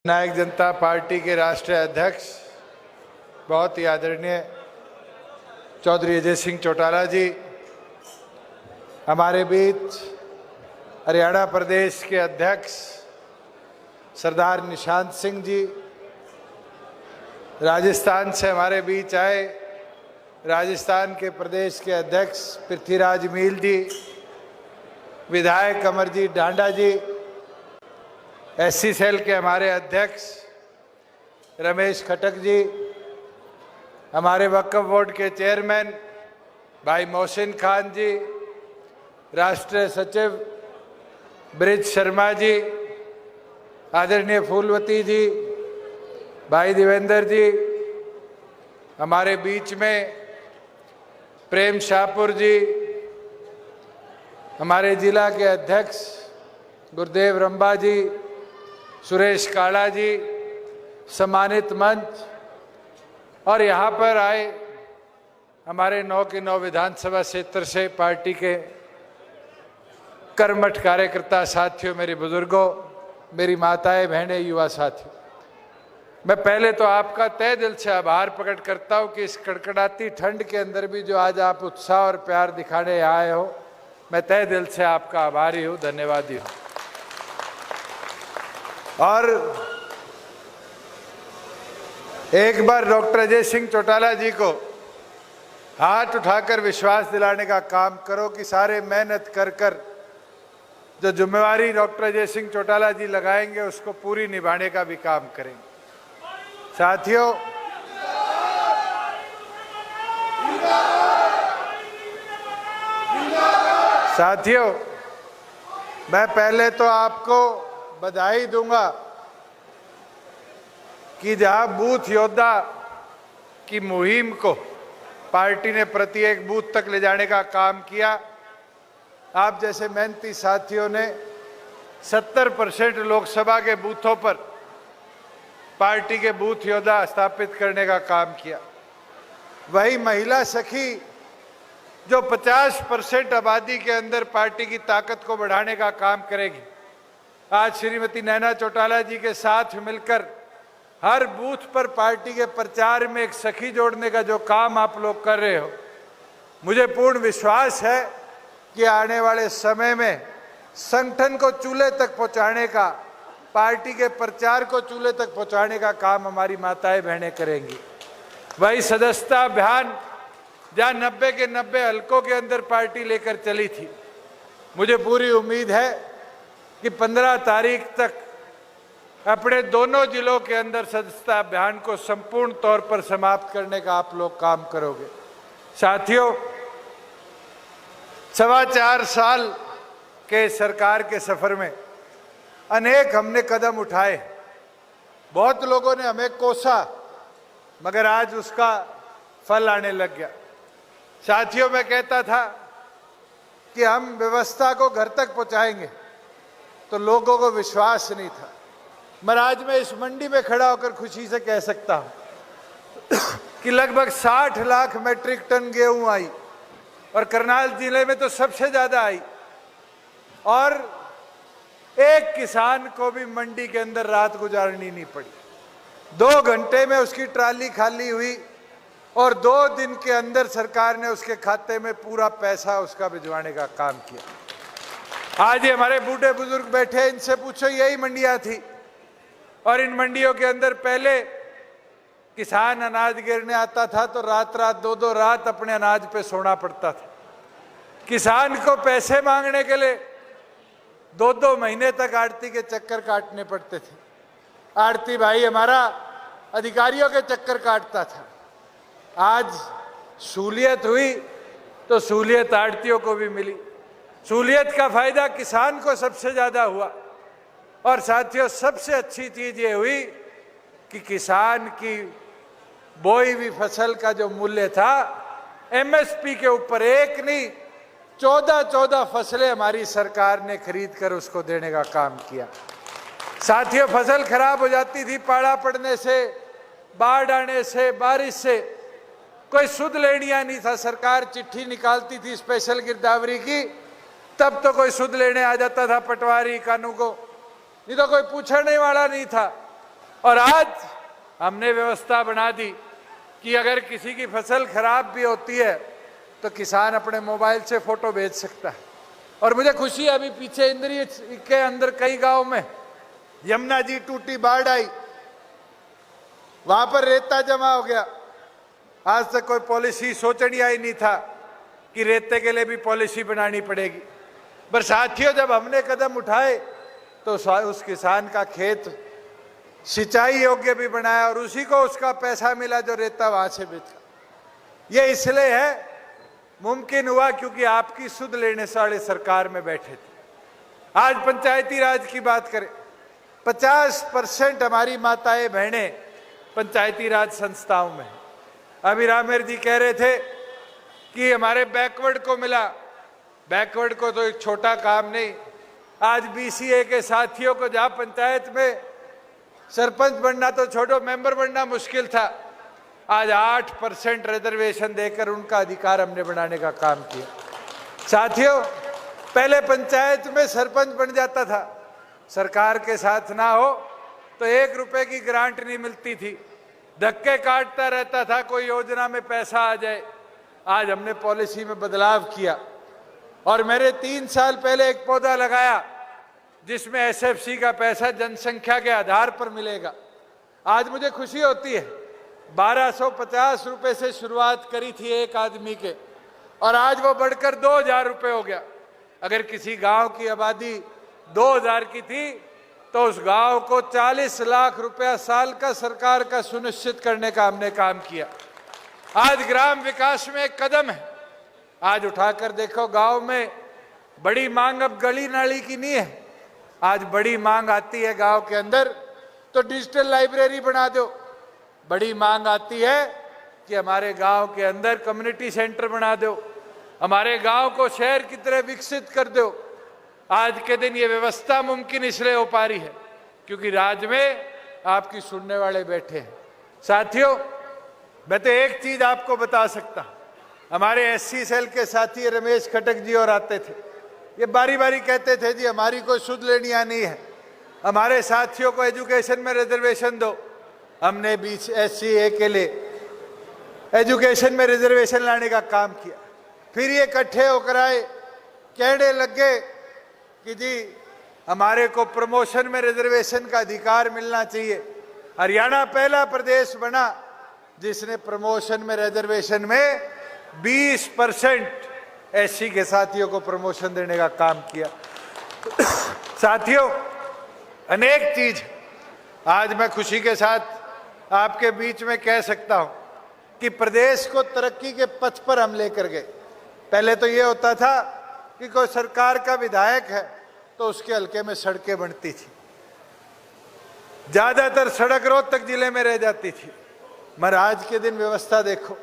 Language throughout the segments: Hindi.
नायक जनता पार्टी के राष्ट्रीय अध्यक्ष बहुत ही आदरणीय चौधरी अजय सिंह चौटाला जी, हमारे बीच हरियाणा प्रदेश के अध्यक्ष सरदार निशांत सिंह जी, राजस्थान से हमारे बीच आए राजस्थान के प्रदेश के अध्यक्ष पृथ्वीराज मील जी, विधायक अमरजीत डांडा जी, एससी सेल के हमारे अध्यक्ष रमेश खटक जी, हमारे वक्फ बोर्ड के चेयरमैन भाई मोहसिन खान जी, राष्ट्रीय सचिव ब्रिज शर्मा जी, आदरणीय फूलवती जी, भाई देवेंद्र जी, हमारे बीच में प्रेम शाहपुर जी, हमारे जिला के अध्यक्ष गुरुदेव रंबा जी, सुरेश काला जी, सम्मानित मंच और यहाँ पर आए हमारे 9 के 9 विधानसभा क्षेत्र से पार्टी के कर्मठ कार्यकर्ता साथियों, मेरे बुजुर्गों, मेरी माताएं, बहनें, युवा साथियों, मैं पहले तो आपका तहे दिल से आभार प्रकट करता हूँ कि इस कड़कड़ाती ठंड के अंदर भी जो आज आप उत्साह और प्यार दिखाने आए हो, मैं तहे दिल से आपका आभारी हूँ, धन्यवादी हूँ। और एक बार डॉक्टर अजय सिंह चौटाला जी को हाथ उठाकर विश्वास दिलाने का काम करो कि सारे मेहनत कर कर जो जिम्मेवारी डॉक्टर अजय सिंह चौटाला जी लगाएंगे उसको पूरी निभाने का भी काम करेंगे। साथियों, मैं पहले तो आपको बधाई दूंगा कि जहां बूथ योद्धा की मुहिम को पार्टी ने प्रत्येक बूथ तक ले जाने का काम किया, आप जैसे मेहनती साथियों ने 70% लोकसभा के बूथों पर पार्टी के बूथ योद्धा स्थापित करने का काम किया। वही महिला सखी जो 50% आबादी के अंदर पार्टी की ताकत को बढ़ाने का काम करेगी, आज श्रीमती नैना चौटाला जी के साथ मिलकर हर बूथ पर पार्टी के प्रचार में एक सखी जोड़ने का जो काम आप लोग कर रहे हो, मुझे पूर्ण विश्वास है कि आने वाले समय में संगठन को चूल्हे तक पहुंचाने का, पार्टी के प्रचार को चूल्हे तक पहुंचाने का काम हमारी माताएं बहनें करेंगी। वही सदस्यता अभियान जहां 90 के 90 हलकों के अंदर पार्टी लेकर चली थी, मुझे पूरी उम्मीद है कि 15 तारीख तक अपने दोनों जिलों के अंदर सदस्यता अभियान को संपूर्ण तौर पर समाप्त करने का आप लोग काम करोगे। साथियों, 4.25 साल के सरकार के सफर में अनेक हमने कदम उठाए, बहुत लोगों ने हमें कोसा, मगर आज उसका फल आने लग गया। साथियों, मैं कहता था कि हम व्यवस्था को घर तक पहुंचाएंगे, तो लोगों को विश्वास नहीं था, मगर आज मैं इस मंडी में खड़ा होकर खुशी से कह सकता हूं कि लगभग 60 लाख मेट्रिक टन गेहूं आई और करनाल जिले में तो सबसे ज्यादा आई, और एक किसान को भी मंडी के अंदर रात गुजारनी नहीं पड़ी। 2 घंटे में उसकी ट्राली खाली हुई और 2 दिन के अंदर सरकार ने उसके खाते में पूरा पैसा उसका भिजवाने का काम किया। आज ये हमारे बूढ़े बुजुर्ग बैठे, इनसे पूछो, यही मंडियां थी और इन मंडियों के अंदर पहले किसान अनाज गिरने आता था तो रात रात 2-2 रात अपने अनाज पे सोना पड़ता था। किसान को पैसे मांगने के लिए 2-2 महीने तक आड़ती के चक्कर काटने पड़ते थे। आड़ती भाई हमारा अधिकारियों के चक्कर काटता था। आज सहूलियत हुई तो सहूलियत आड़तियों को भी मिली। सहूलियत का फायदा किसान को सबसे ज्यादा हुआ। और साथियों, सबसे अच्छी चीज ये हुई कि किसान की बोई हुई फसल का जो मूल्य था, एमएसपी के ऊपर एक नहीं 14 फसलें हमारी सरकार ने खरीद कर उसको देने का काम किया। साथियों, फसल खराब हो जाती थी पाला पड़ने से, बाढ़ आने से, बारिश से, कोई सुध लेनिया नहीं था। सरकार चिट्ठी निकालती थी स्पेशल गिरदावरी की, तब तो कोई सुध लेने आ जाता था पटवारी कानू को, नहीं तो कोई पूछने वाला नहीं था। और आज हमने व्यवस्था बना दी कि अगर किसी की फसल खराब भी होती है तो किसान अपने मोबाइल से फोटो भेज सकता है। और मुझे खुशी है, अभी पीछे इंद्री के अंदर कई गांव में यमुना जी टूटी, बाढ़ आई, वहां पर रेता जमा हो गया। आज तक कोई पॉलिसी सोचनी आई नहीं था कि रेते के लिए भी पॉलिसी बनानी पड़ेगी। पर साथियों, जब हमने कदम उठाए तो उस किसान का खेत सिंचाई योग्य भी बनाया और उसी को उसका पैसा मिला जो रेता वहां से बेचा। ये इसलिए है मुमकिन हुआ क्योंकि आपकी सुध लेने वाले सरकार में बैठे थे। आज पंचायती राज की बात करें, 50% हमारी माताएं बहनें पंचायती राज संस्थाओं में। अभी रामेर जी कह रहे थे कि हमारे बैकवर्ड को मिला। बैकवर्ड को तो एक छोटा काम नहीं, आज बीसीए के साथियों को जहां पंचायत में सरपंच बनना तो छोड़ो, मेंबर बनना मुश्किल था, आज 8% रिजर्वेशन देकर उनका अधिकार हमने बनाने का काम किया। साथियों, पहले पंचायत में सरपंच बन जाता था, सरकार के साथ ना हो तो 1 रुपए की ग्रांट नहीं मिलती थी, धक्के काटता रहता था कोई योजना में पैसा आ जाए। आज हमने पॉलिसी में बदलाव किया और मैंने 3 साल पहले एक पौधा लगाया जिसमें एसएफसी का पैसा जनसंख्या के आधार पर मिलेगा। आज मुझे खुशी होती है, 1250 रुपए से शुरुआत करी थी एक आदमी के और आज वो बढ़कर 2000 रुपए हो गया। अगर किसी गांव की आबादी 2000 की थी तो उस गांव को 40 लाख रुपया साल का सरकार का सुनिश्चित करने का हमने काम किया। आज ग्राम विकास में एक कदम है। आज उठाकर देखो, गांव में बड़ी मांग अब गली नाली की नहीं है, आज बड़ी मांग आती है गांव के अंदर तो डिजिटल लाइब्रेरी बना दो। बड़ी मांग आती है कि हमारे गांव के अंदर कम्युनिटी सेंटर बना दो, हमारे गांव को शहर की तरह विकसित कर दो। आज के दिन ये व्यवस्था मुमकिन इसलिए हो पा रही है क्योंकि राज्य में आपकी सुनने वाले बैठे हैं। साथियों, मैं तो एक चीज आपको बता सकता, हमारे एससी सेल के साथी रमेश खटक जी और आते थे, ये बारी बारी कहते थे जी हमारी कोई सुध लेनी आनी है, हमारे साथियों को एजुकेशन में रिजर्वेशन दो। हमने SC के लिए एजुकेशन में रिजर्वेशन लाने का काम किया। फिर ये इकट्ठे होकर आए, कहने लग गए कि जी हमारे को प्रमोशन में रिजर्वेशन का अधिकार मिलना चाहिए। हरियाणा पहला प्रदेश बना जिसने प्रमोशन में रिजर्वेशन में 20% SC के साथियों को प्रमोशन देने का काम किया। साथियों, अनेक चीज आज मैं खुशी के साथ आपके बीच में कह सकता हूं कि प्रदेश को तरक्की के पथ पर हम लेकर गए। पहले तो ये होता था कि कोई सरकार का विधायक है तो उसके हल्के में सड़कें बनती थी, ज्यादातर सड़क रोहतक जिले में रह जाती थी। मगर आज के दिन व्यवस्था देखो,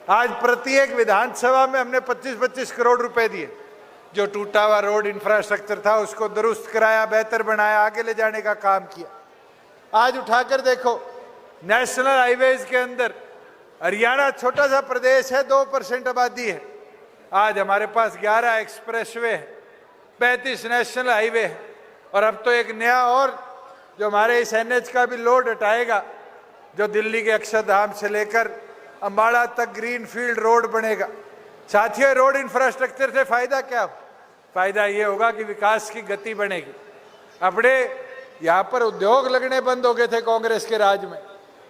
आज प्रत्येक विधानसभा में हमने 25-25 करोड़ रुपए दिए। जो टूटा हुआ रोड इंफ्रास्ट्रक्चर था उसको दुरुस्त कराया, बेहतर बनाया, आगे ले जाने का काम किया। आज उठाकर देखो, नेशनल हाईवेज के अंदर हरियाणा छोटा सा प्रदेश है, 2% आबादी है, आज हमारे पास 11 एक्सप्रेसवे है, 35 नेशनल हाईवे है और अब तो एक नया और जो हमारे इस NH का भी लोड हटाएगा, जो दिल्ली के अक्षरधाम से लेकर अंबाला तक ग्रीनफील्ड रोड बनेगा। साथियों, रोड इंफ्रास्ट्रक्चर से फायदा क्या हो? फायदा ये होगा कि विकास की गति बनेगी। अपने यहाँ पर उद्योग लगने बंद हो गए थे कांग्रेस के राज में,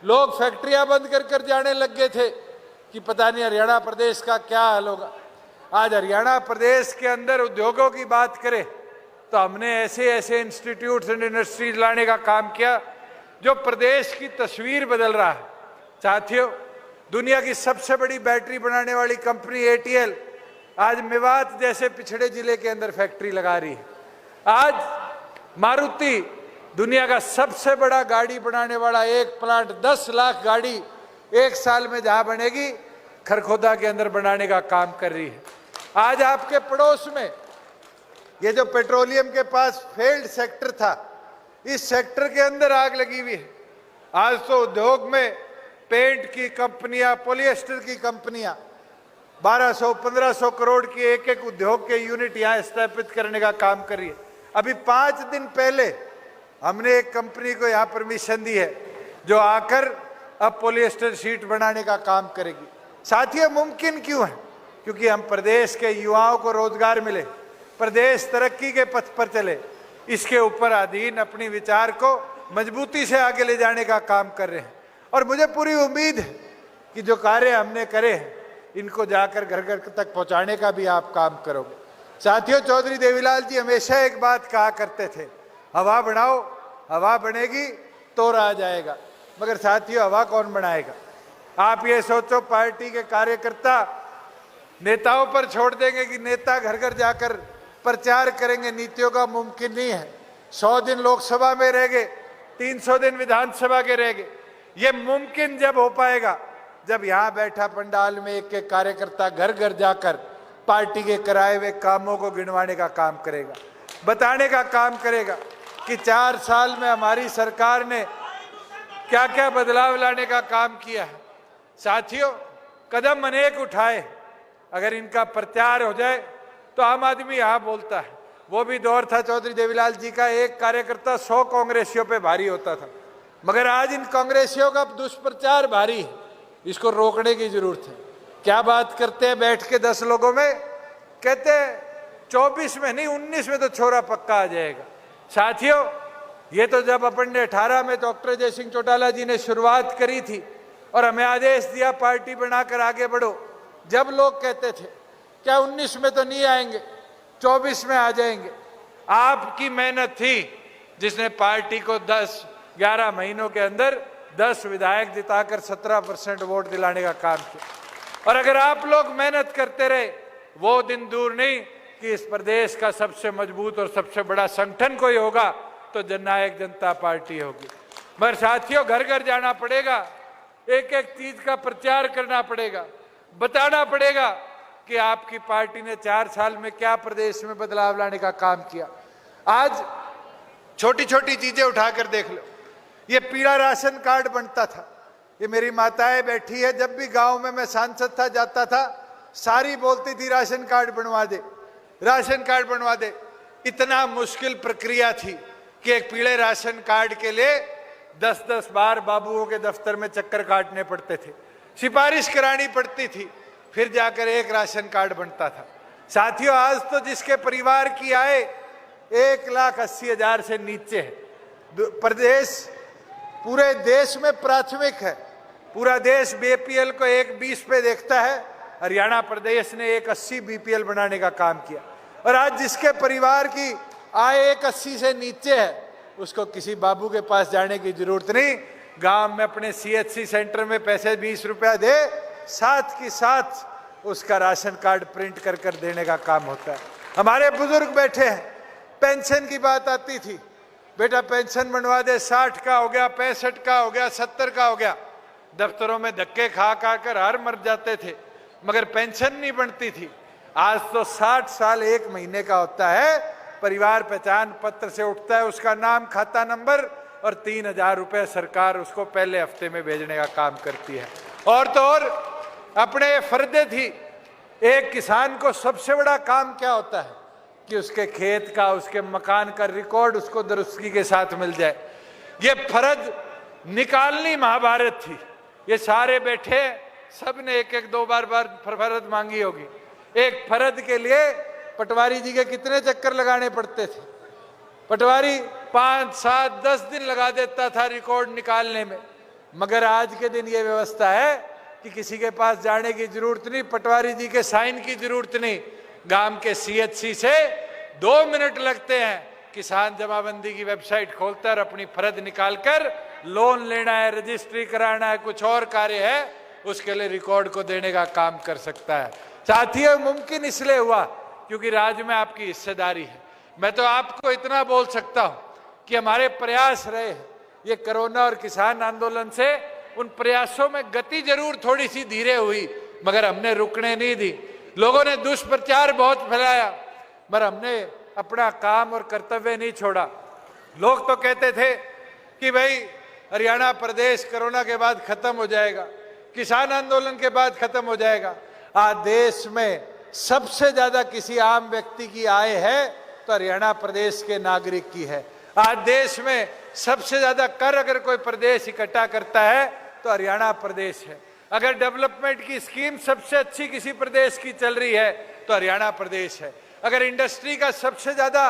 लोग फैक्ट्रियां बंद कर जाने लग गए थे कि पता नहीं हरियाणा प्रदेश का क्या हाल होगा। आज हरियाणा प्रदेश के अंदर उद्योगों की बात करें तो हमने ऐसे इंस्टीट्यूट्स एंड इंडस्ट्रीज लाने का काम किया जो प्रदेश की तस्वीर बदल रहा है। साथियों, दुनिया की सबसे बड़ी बैटरी बनाने वाली कंपनी ATL आज मेवात जैसे पिछड़े जिले के अंदर फैक्ट्री लगा रही है। आज मारुति दुनिया का सबसे बड़ा गाड़ी बनाने वाला एक प्लांट, 10 लाख गाड़ी एक साल में जहां बनेगी, खरखोदा के अंदर बनाने का काम कर रही है। आज आपके पड़ोस में ये जो पेट्रोलियम के पास फेल्ड सेक्टर था, इस सेक्टर के अंदर आग लगी हुई है। आज तो उद्योग में पेंट की कंपनियां, पॉलिएस्टर की कंपनियां 1200-1500 करोड़ की एक उद्योग के यूनिट यहां स्थापित करने का काम कर रही है। अभी 5 दिन पहले हमने एक कंपनी को यहाँ परमिशन दी है जो आकर अब पॉलिएस्टर शीट बनाने का काम करेगी। साथियों, मुमकिन क्यों है? क्योंकि हम प्रदेश के युवाओं को रोजगार मिले, प्रदेश तरक्की के पथ पर चले, इसके ऊपर अधीन अपनी विचार को मजबूती से आगे ले जाने का काम कर रहे हैं। और मुझे पूरी उम्मीद है कि जो कार्य हमने करे हैं इनको जाकर घर घर तक पहुंचाने का भी आप काम करोगे। साथियों, चौधरी देवीलाल जी हमेशा एक बात कहा करते थे, हवा बनाओ, हवा बनेगी तो आ जाएगा। मगर साथियों, हवा कौन बनाएगा? आप ये सोचो, पार्टी के कार्यकर्ता नेताओं पर छोड़ देंगे कि नेता घर घर जाकर प्रचार करेंगे नीतियों का? मुमकिन नहीं है। 100 दिन लोकसभा में रह गए, 300 दिन विधानसभा के रह गए। ये मुमकिन जब हो पाएगा जब यहाँ बैठा पंडाल में एक एक कार्यकर्ता घर घर जाकर पार्टी के कराए हुए कामों को गिनवाने का काम करेगा, बताने का काम करेगा कि 4 साल में हमारी सरकार ने क्या क्या बदलाव लाने का काम किया है। साथियों, कदम अनेक उठाए, अगर इनका प्रचार हो जाए तो आम आदमी यहाँ बोलता है। वो भी दौर था चौधरी देवीलाल जी का, एक कार्यकर्ता 100 कांग्रेसियों पे भारी होता था। मगर आज इन कांग्रेसियों का दुष्प्रचार भारी है, इसको रोकने की जरूरत है। क्या बात करते हैं बैठ के 10 लोगों में, कहते हैं 24 में नहीं 19 में तो छोरा पक्का आ जाएगा। साथियों, ये तो जब अपन ने 18 में डॉक्टर जय सिंह चौटाला जी ने शुरुआत करी थी और हमें आदेश दिया पार्टी बनाकर आगे बढ़ो, जब लोग कहते थे क्या 19 में तो नहीं आएंगे, 24 में आ जाएंगे। आपकी मेहनत थी जिसने पार्टी को 10-11 महीनों के अंदर 10 विधायक जिताकर 17% वोट दिलाने का काम किया। और अगर आप लोग मेहनत करते रहे, वो दिन दूर नहीं कि इस प्रदेश का सबसे मजबूत और सबसे बड़ा संगठन कोई होगा तो जननायक जनता पार्टी होगी। मगर साथियों, घर घर जाना पड़ेगा, एक एक चीज का प्रचार करना पड़ेगा, बताना पड़ेगा कि आपकी पार्टी ने 4 साल में क्या प्रदेश में बदलाव लाने का काम किया। आज छोटी छोटी चीजें उठाकर देख लो, ये पीला राशन कार्ड बनता था, ये मेरी माताएं बैठी है, जब भी गांव में मैं सांसद था जाता था, सारी बोलती थी राशन कार्ड बनवा दे, राशन कार्ड बनवा दे। इतना मुश्किल प्रक्रिया थी कि एक पीले राशन कार्ड के लिए 10-10 बार बाबुओं के दफ्तर में चक्कर काटने पड़ते थे, सिफारिश करानी पड़ती थी, फिर जाकर एक राशन कार्ड बनता था। साथियों, आज तो जिसके परिवार की आय 1,80,000 से नीचे है, प्रदेश पूरे देश में प्राथमिक है, पूरा देश बीपीएल को 1,20 पे देखता है, हरियाणा प्रदेश ने 1,80 बीपीएल बनाने का काम किया। और आज जिसके परिवार की आय 1,80 से नीचे है, उसको किसी बाबू के पास जाने की जरूरत नहीं, गांव में अपने सीएचसी सेंटर में पैसे 20 रुपया दे, साथ की साथ उसका राशन कार्ड प्रिंट कर कर देने का काम होता है। हमारे बुजुर्ग बैठे हैं, पेंशन की बात आती थी, बेटा पेंशन बनवा दे, 60 का हो गया, 65 का हो गया, 70 का हो गया। दफ्तरों में धक्के खा खा कर हार मर जाते थे, मगर पेंशन नहीं बनती थी। आज तो 60 साल 1 महीने का होता है, परिवार पहचान पत्र से उठता है, उसका नाम, खाता नंबर और 3,000 रुपए सरकार उसको पहले हफ्ते में भेजने का काम करती है। और तो और अपने फर्दे थी, एक किसान को सबसे बड़ा काम क्या होता है कि उसके खेत का, उसके मकान का रिकॉर्ड उसको दुरुस्ती के साथ मिल जाए। ये फर्ज निकालनी महाभारत थी। ये सारे बैठे, सब ने एक एक 2 बार फर्ज मांगी होगी। एक फर्ज के लिए पटवारी जी के कितने चक्कर लगाने पड़ते थे। पटवारी 5, 7, 10 दिन लगा देता था रिकॉर्ड निकालने में। मगर आज के दिन ये व्यवस्था है कि किसी के पास जाने की जरूरत नहीं, पटवारी जी के साइन की जरूरत नहीं, गांव के सीएचसी से 2 मिनट लगते हैं। किसान जमाबंदी की वेबसाइट खोलता है और अपनी फर्ज निकालकर लोन लेना है, रजिस्ट्री कराना है, कुछ और कार्य है, उसके लिए रिकॉर्ड को देने का काम कर सकता है। साथियों, मुमकिन इसलिए हुआ क्योंकि राज्य में आपकी हिस्सेदारी है। मैं तो आपको इतना बोल सकता हूं कि हमारे प्रयास रहे, ये कोरोना और किसान आंदोलन से उन प्रयासों में गति जरूर थोड़ी सी धीरे हुई, मगर हमने रुकने नहीं दी। लोगों ने दुष्प्रचार बहुत फैलाया, मगर हमने अपना काम और कर्तव्य नहीं छोड़ा। लोग तो कहते थे कि भाई हरियाणा प्रदेश कोरोना के बाद खत्म हो जाएगा, किसान आंदोलन के बाद खत्म हो जाएगा। आज देश में सबसे ज्यादा किसी आम व्यक्ति की आय है तो हरियाणा प्रदेश के नागरिक की है। आज देश में सबसे ज्यादा कर अगर कोई प्रदेश इकट्ठा करता है तो हरियाणा प्रदेश है। अगर डेवलपमेंट की स्कीम सबसे अच्छी किसी प्रदेश की चल रही है तो हरियाणा प्रदेश है। अगर इंडस्ट्री का सबसे ज्यादा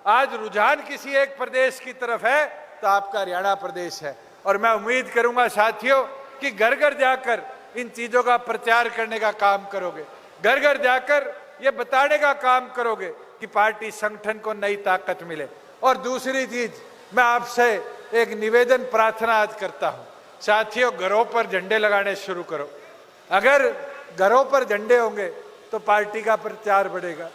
आज रुझान किसी एक प्रदेश की तरफ है तो आपका हरियाणा प्रदेश है। और मैं उम्मीद करूंगा साथियों कि घर घर जाकर इन चीजों का प्रचार करने का काम करोगे, घर घर जाकर ये बताने का काम करोगे कि पार्टी संगठन को नई ताकत मिले। और दूसरी चीज, मैं आपसे एक निवेदन प्रार्थना आज करता हूं, साथियों घरों पर झंडे लगाने शुरू करो। अगर घरों पर झंडे होंगे तो पार्टी का प्रचार बढ़ेगा,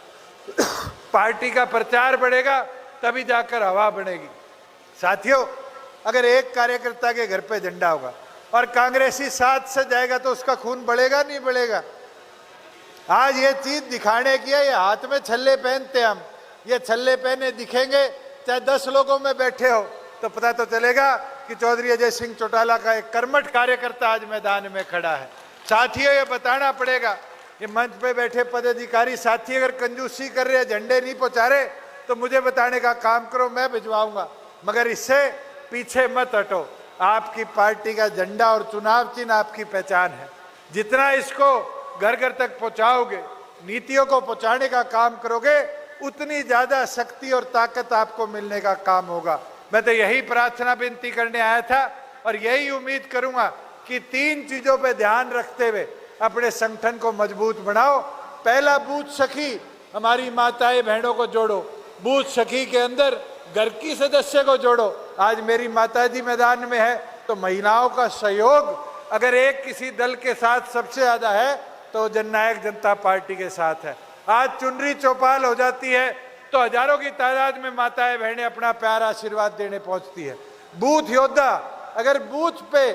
पार्टी का प्रचार बढ़ेगा तभी जाकर हवा बनेगी। साथियों अगर एक कार्यकर्ता के घर पे झंडा होगा और कांग्रेसी साथ से जाएगा तो उसका खून बढ़ेगा नहीं बढ़ेगा? आज ये चीज दिखाने की है, ये हाथ में छल्ले पहनते हम, ये छल्ले पहने दिखेंगे चाहे 10 लोगों में बैठे हो तो पता तो चलेगा कि चौधरी अजय सिंह चौटाला का एक कर्मठ कार्यकर्ता आज मैदान में खड़ा है। साथियों ये बताना पड़ेगा, ये मंच पे बैठे पदाधिकारी साथी अगर कंजूसी कर रहे, झंडे नहीं पहुंचा रहे तो मुझे बताने का काम करो, मैं भिजवाऊंगा, मगर इससे पीछे मत हटो। आपकी पार्टी का झंडा और चुनाव चिन्ह आपकी पहचान है। जितना इसको घर घर तक पहुंचाओगे, नीतियों को पहुंचाने का काम करोगे, उतनी ज्यादा शक्ति और ताकत आपको मिलने का काम होगा। मैं तो यही प्रार्थना विनती करने आया था और यही उम्मीद करूंगा कि 3 चीजों पे ध्यान रखते हुए अपने संगठन को मजबूत बनाओ। पहला, बूथ सखी, हमारी माताएं बहनों को जोड़ो, बूथ सखी के अंदर घर की सदस्य को जोड़ो। आज मेरी माताजी मैदान में है तो महिलाओं का सहयोग अगर एक किसी दल के साथ सबसे ज्यादा है तो जननायक जनता पार्टी के साथ है। आज चुनरी चौपाल हो जाती है तो हजारों की तादाद में माताएं बहनें अपना प्यार आशीर्वाद देने पहुंचती है। बूथ योद्धा, अगर बूथ पे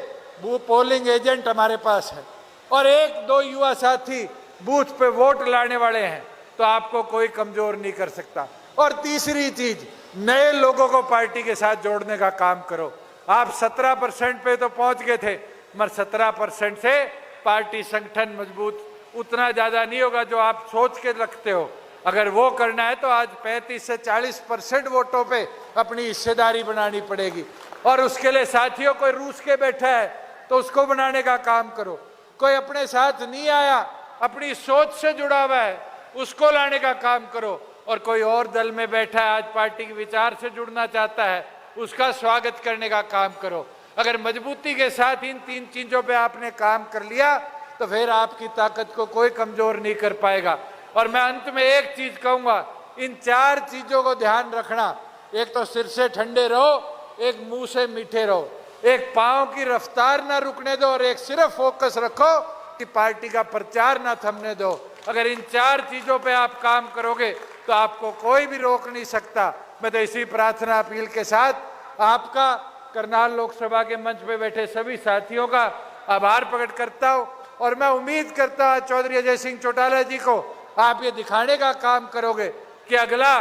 पोलिंग एजेंट हमारे पास है और 1-2 युवा साथी बूथ पे वोट लाने वाले हैं तो आपको कोई कमजोर नहीं कर सकता। और तीसरी चीज, नए लोगों को पार्टी के साथ जोड़ने का काम करो। आप 17% पे तो पहुंच गए थे, मगर 17% से पार्टी संगठन मजबूत उतना ज्यादा नहीं होगा जो आप सोच के रखते हो। अगर वो करना है तो आज 35 से 40% वोटों पे अपनी हिस्सेदारी बनानी पड़ेगी। और उसके लिए साथियों, कोई रूस के बैठा है तो उसको बनाने का काम करो। कोई अपने साथ नहीं आया, अपनी सोच से जुड़ा हुआ है, उसको लाने का काम करो। और कोई और दल में बैठा है, आज पार्टी के विचार से जुड़ना चाहता है, उसका स्वागत करने का काम करो। अगर मजबूती के साथ इन 3 चीजों पे आपने काम कर लिया तो फिर आपकी ताकत को कोई कमजोर नहीं कर पाएगा। और मैं अंत में एक चीज कहूंगा, इन 4 चीजों को ध्यान रखना। एक तो सिर से ठंडे रहो, एक मुंह से मीठे रहो, एक पांव की रफ्तार ना रुकने दो और एक सिर्फ फोकस रखो कि पार्टी का प्रचार ना थमने दो। अगर इन 4 चीजों पे आप काम करोगे तो आपको कोई भी रोक नहीं सकता। मैं तो इसी प्रार्थना अपील के साथ आपका, करनाल लोकसभा के मंच पे बैठे सभी साथियों का आभार प्रकट करता हूं। और मैं उम्मीद करता हूं चौधरी अजय सिंह चौटाला जी को आप ये दिखाने का काम करोगे कि अगला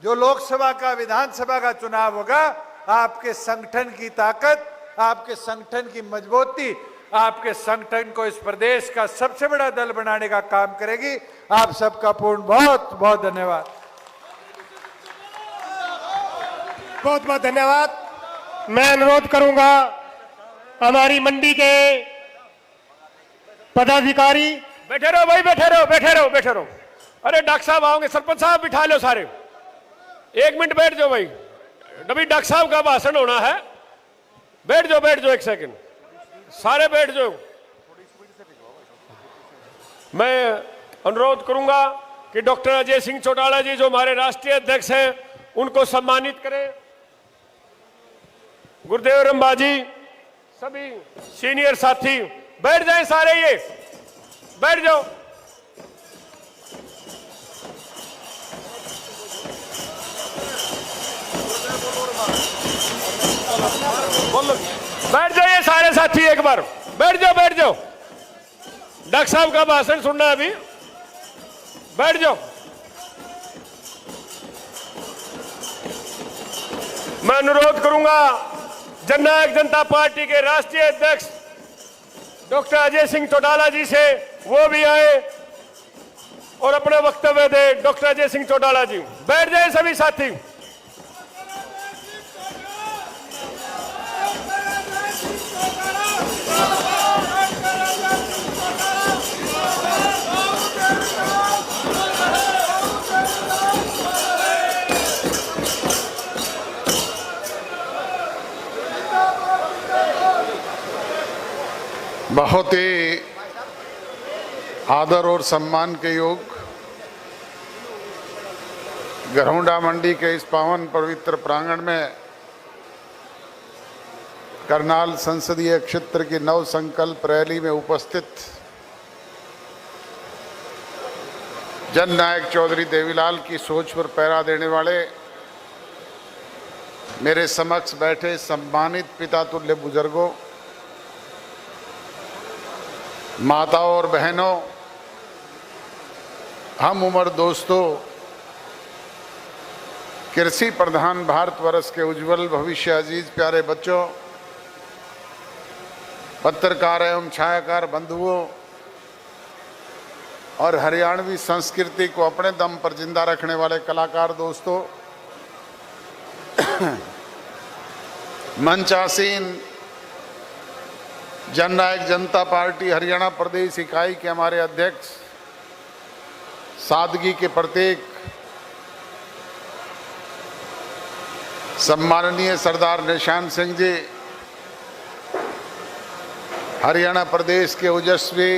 जो लोकसभा का, विधानसभा का चुनाव होगा, आपके संगठन की ताकत, आपके संगठन की मजबूती आपके संगठन को इस प्रदेश का सबसे बड़ा दल बनाने का काम करेगी। आप सबका पूर्ण बहुत बहुत धन्यवाद। बहुत बहुत धन्यवाद। मैं अनुरोध करूंगा हमारी मंडी के पदाधिकारी। बैठे रहो भाई, बैठे रहो, बैठे रहो, बैठे रहो। अरे डॉक्टर साहब आओगे, सरपंच साहब बिठा लो सारे, 1 मिनट बैठ जाओ भाई, अभी डॉक्टर साहब का भाषण होना है। बैठ जाओ, बैठ जाओ, 1 सेकंड, सारे बैठ जाओ। मैं अनुरोध करूंगा कि डॉक्टर अजय सिंह चौटाला जी जो हमारे राष्ट्रीय अध्यक्ष हैं उनको सम्मानित करें। गुरुदेव रंबा जी, सभी सीनियर साथी बैठ जाएं, सारे ये बैठ जाओ। बैठ जाइए सारे साथी, एक बार बैठ जाओ, बैठ जाओ। डॉक्टर साहब का भाषण सुनना है अभी, बैठ जाओ। मैं अनुरोध करूंगा जननायक जनता पार्टी के राष्ट्रीय अध्यक्ष डॉक्टर अजय सिंह चौटाला जी से, वो भी आए और अपना वक्तव्य दे। डॉक्टर अजय सिंह चौटाला जी, बैठ जाए सभी साथी। बहुत ही आदर और सम्मान के योग गरौंडा मंडी के इस पावन पवित्र प्रांगण में करनाल संसदीय क्षेत्र की नव संकल्प रैली में उपस्थित जननायक चौधरी देवीलाल की सोच पर पहरा देने वाले मेरे समक्ष बैठे सम्मानित पिता तुल्य बुजुर्गों, माताओं और बहनों, हम उम्र दोस्तों, कृषि प्रधान भारतवर्ष के उज्जवल भविष्य अजीज प्यारे बच्चों, पत्रकार एवं छायाकार बंधुओं और हरियाणवी संस्कृति को अपने दम पर जिंदा रखने वाले कलाकार दोस्तों, मंचासीन जननायक जनता पार्टी हरियाणा प्रदेश इकाई के हमारे अध्यक्ष, सादगी के प्रतीक सम्माननीय सरदार निशान सिंह जी, हरियाणा प्रदेश के ओजस्वी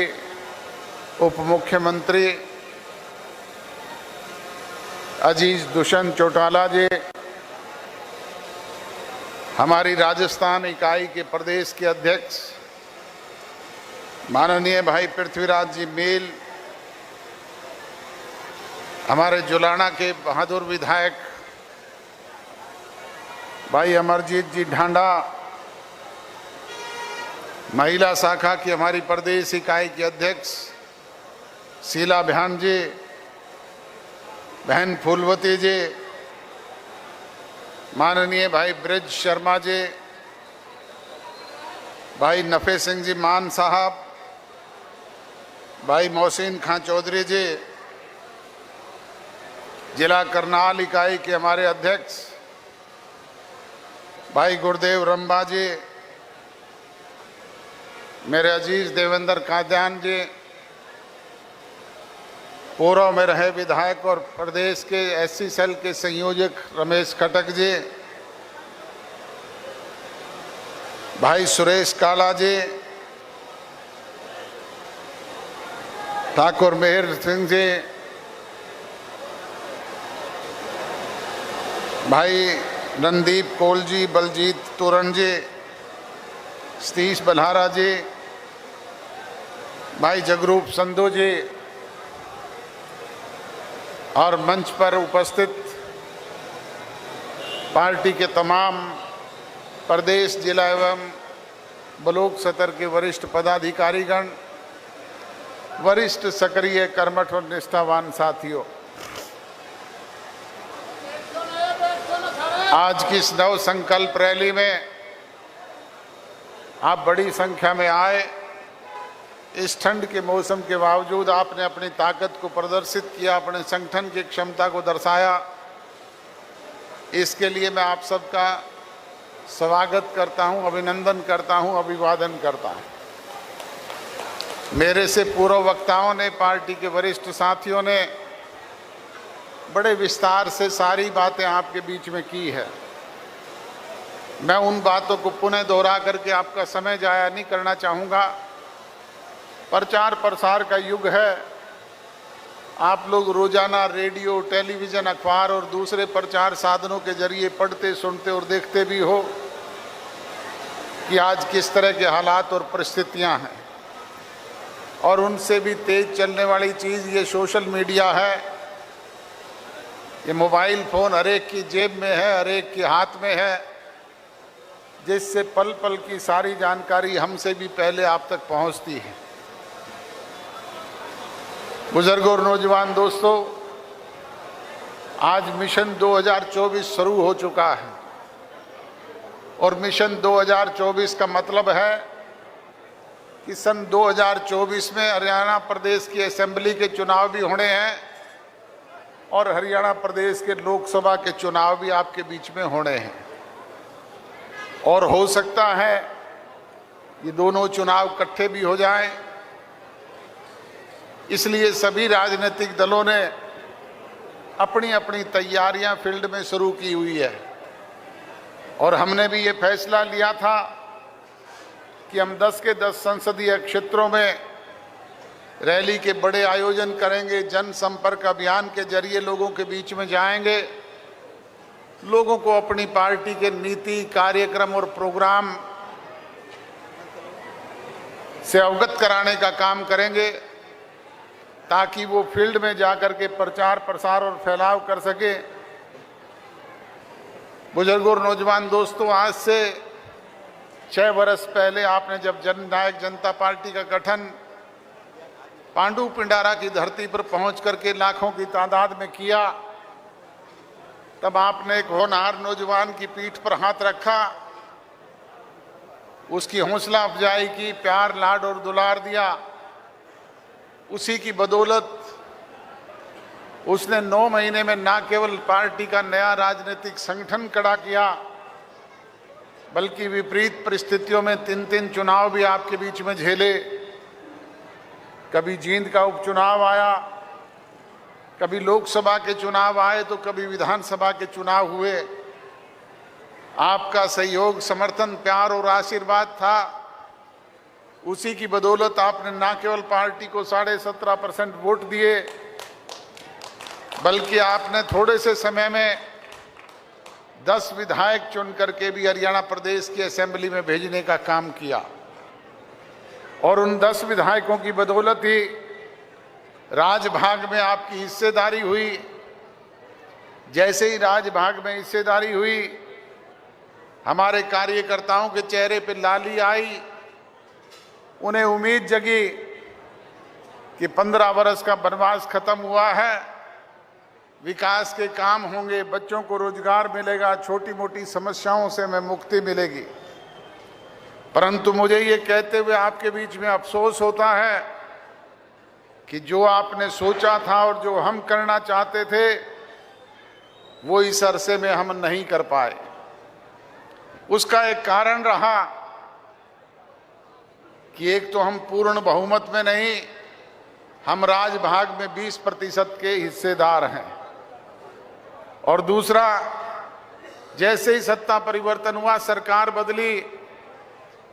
उप मुख्यमंत्री अजीज दुष्यंत चौटाला जी, हमारी राजस्थान इकाई के प्रदेश के अध्यक्ष माननीय भाई पृथ्वीराज जी मील, हमारे जुलाना के बहादुर विधायक भाई अमरजीत जी ढांडा, महिला शाखा की हमारी प्रदेश इकाई की अध्यक्ष शीला बहन जी, बहन फूलवती जी, माननीय भाई ब्रिज शर्मा जी, भाई नफे सिंह जी मान साहब, भाई मोहसिन खां चौधरी जी, जिला करनाल इकाई के हमारे अध्यक्ष भाई गुरुदेव रंबा जी, मेरे अजीज देवेंद्र कादियान जी, पूर्व में रहे विधायक और प्रदेश के एससी सेल के संयोजक रमेश खटक जी, भाई सुरेश काला जी, ठाकुर मेहर सिंह जी, भाई रणदीप कोल जी, बलजीत तोरण जी, सतीश बल्हारा जी, भाई जगरूप संधू जी और मंच पर उपस्थित पार्टी के तमाम प्रदेश, जिला एवं ब्लॉक स्तर के वरिष्ठ पदाधिकारीगण, वरिष्ठ सक्रिय कर्मठ और निष्ठावान साथियों, आज की इस नव संकल्प रैली में आप बड़ी संख्या में आए। इस ठंड के मौसम के बावजूद आपने अपनी ताकत को प्रदर्शित किया, अपने संगठन की क्षमता को दर्शाया। इसके लिए मैं आप सबका स्वागत करता हूं, अभिनंदन करता हूं, अभिवादन करता हूं। मेरे से पूर्व वक्ताओं ने, पार्टी के वरिष्ठ साथियों ने बड़े विस्तार से सारी बातें आपके बीच में की है। मैं उन बातों को पुनः दोहरा करके आपका समय जाया नहीं करना चाहूँगा। प्रचार प्रसार का युग है। आप लोग रोजाना रेडियो, टेलीविज़न, अखबार और दूसरे प्रचार साधनों के जरिए पढ़ते, सुनते और देखते भी हो कि आज किस तरह के हालात और परिस्थितियां हैं। और उनसे भी तेज चलने वाली चीज़ ये सोशल मीडिया है। ये मोबाइल फ़ोन हर एक की जेब में है, हर एक के हाथ में है, जिससे पल पल की सारी जानकारी हमसे भी पहले आप तक पहुंचती है। बुजुर्गों और नौजवान दोस्तों, आज मिशन 2024 शुरू हो चुका है और मिशन 2024 का मतलब है कि सन 2024 में हरियाणा प्रदेश की असेंबली के चुनाव भी होने हैं और हरियाणा प्रदेश के लोकसभा के चुनाव भी आपके बीच में होने हैं। और हो सकता है ये दोनों चुनाव इकट्ठे भी हो जाएं। इसलिए सभी राजनीतिक दलों ने अपनी अपनी तैयारियां फील्ड में शुरू की हुई है और हमने भी ये फैसला लिया था कि हम 10 के 10 संसदीय क्षेत्रों में रैली के बड़े आयोजन करेंगे, जनसंपर्क अभियान के जरिए लोगों के बीच में जाएंगे, लोगों को अपनी पार्टी के नीति, कार्यक्रम और प्रोग्राम से अवगत कराने का काम करेंगे, ताकि वो फील्ड में जाकर के प्रचार प्रसार और फैलाव कर सके। बुजुर्गों और नौजवान दोस्तों, आज से 6 वर्ष पहले आपने जब जननायक जनता पार्टी का गठन पांडु पिंडारा की धरती पर पहुंच करके लाखों की तादाद में किया, तब आपने एक होनहार नौजवान की पीठ पर हाथ रखा, उसकी हौसला अफजाई की, प्यार लाड और दुलार दिया। उसी की बदौलत उसने 9 महीने में न केवल पार्टी का नया राजनीतिक संगठन खड़ा किया, बल्कि विपरीत परिस्थितियों में 3-3 चुनाव भी आपके बीच में झेले। कभी जींद का उपचुनाव आया, कभी लोकसभा के चुनाव आए, तो कभी विधानसभा के चुनाव हुए। आपका सहयोग, समर्थन, प्यार और आशीर्वाद था। उसी की बदौलत आपने न केवल पार्टी को 17.5% वोट दिए, बल्कि आपने थोड़े से समय में 10 विधायक चुन करके भी हरियाणा प्रदेश की असेंबली में भेजने का काम किया। और उन 10 विधायकों की बदौलत ही राजभाग में आपकी हिस्सेदारी हुई। जैसे ही राजभाग में हिस्सेदारी हुई, हमारे कार्यकर्ताओं के चेहरे पर लाली आई, उन्हें उम्मीद जगी कि 15 वर्ष का वनवास खत्म हुआ है, विकास के काम होंगे, बच्चों को रोजगार मिलेगा, छोटी मोटी समस्याओं से हमें मुक्ति मिलेगी। परंतु मुझे ये कहते हुए आपके बीच में अफसोस होता है कि जो आपने सोचा था और जो हम करना चाहते थे, वो इस अरसे में हम नहीं कर पाए। उसका एक कारण रहा कि एक तो हम पूर्ण बहुमत में नहीं, हम राजभाग में 20% के हिस्सेदार हैं, और दूसरा, जैसे ही सत्ता परिवर्तन हुआ, सरकार बदली,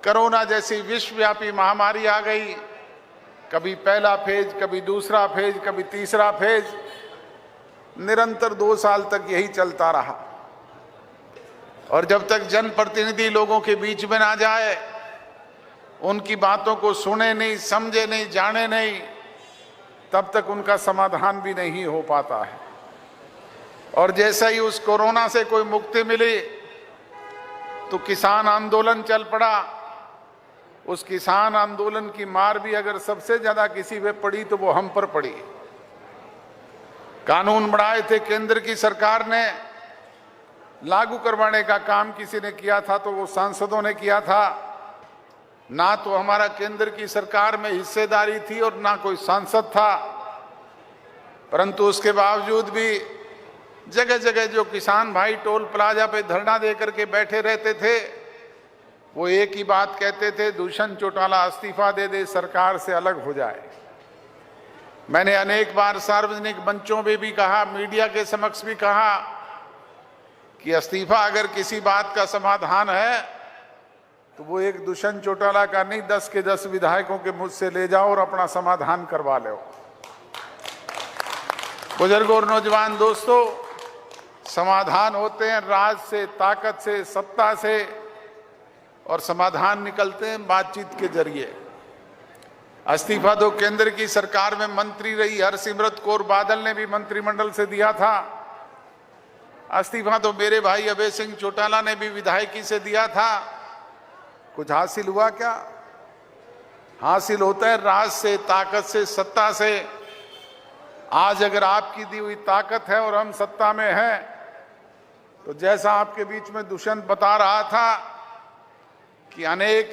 कोरोना जैसी विश्वव्यापी महामारी आ गई, कभी पहला फेज, कभी दूसरा फेज, कभी तीसरा फेज, निरंतर 2 साल तक यही चलता रहा। और जब तक जनप्रतिनिधि लोगों के बीच में ना जाए, उनकी बातों को सुने नहीं, समझे नहीं, जाने नहीं, तब तक उनका समाधान भी नहीं हो पाता है। और जैसे ही उस कोरोना से कोई मुक्ति मिली, तो किसान आंदोलन चल पड़ा। उस किसान आंदोलन की मार भी अगर सबसे ज्यादा किसी पे पड़ी तो वो हम पर पड़ी। कानून बढ़ाए थे केंद्र की सरकार ने, लागू करवाने का काम किसी ने किया था तो वो सांसदों ने किया था। ना तो हमारा केंद्र की सरकार में हिस्सेदारी थी और ना कोई सांसद था, परंतु उसके बावजूद भी जगह जगह जो किसान भाई टोल प्लाजा पे धरना दे करके बैठे रहते थे, वो एक ही बात कहते थे, दुष्यंत चौटाला इस्तीफा दे दे, सरकार से अलग हो जाए। मैंने अनेक बार सार्वजनिक मंचों में भी कहा, मीडिया के समक्ष भी कहा कि इस्तीफा अगर किसी बात का समाधान है तो वो एक दुष्यंत चौटाला का नहीं, 10 के 10 विधायकों के मुझसे ले जाओ और अपना समाधान करवा लो। बुजुर्गों और नौजवान दोस्तों, समाधान होते हैं राज से, ताकत से, सत्ता से, और समाधान निकलते हैं बातचीत के जरिए। इस्तीफा तो केंद्र की सरकार में मंत्री रही हरसिमरत कौर बादल ने भी मंत्रिमंडल से दिया था। इस्तीफा तो मेरे भाई अभय सिंह चौटाला ने भी विधायकी से दिया था। कुछ हासिल हुआ क्या? हासिल होता है राज से, ताकत से, सत्ता से। आज अगर आपकी दी हुई ताकत है और हम सत्ता में हैं, तो जैसा आपके बीच में दुष्यंत बता रहा था कि अनेक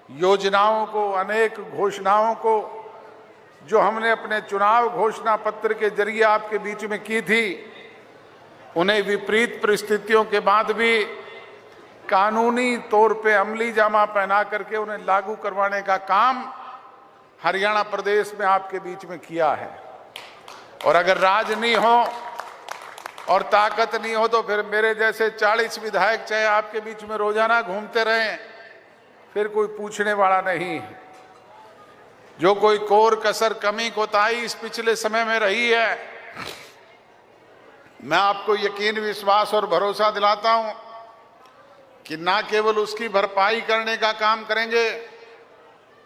योजनाओं को, अनेक घोषणाओं को जो हमने अपने चुनाव घोषणा पत्र के जरिए आपके बीच में की थी, उन्हें विपरीत परिस्थितियों के बाद भी कानूनी तौर पे अमली जामा पहना करके उन्हें लागू करवाने का काम हरियाणा प्रदेश में आपके बीच में किया है। और अगर राज नहीं हो और ताकत नहीं हो, तो फिर मेरे जैसे 40 विधायक चाहे आपके बीच में रोजाना घूमते रहें, फिर कोई पूछने वाला नहीं है। जो कोई कोर कसर कमी कोताही इस पिछले समय में रही है, मैं आपको यकीन, विश्वास और भरोसा दिलाता हूं कि ना केवल उसकी भरपाई करने का काम करेंगे,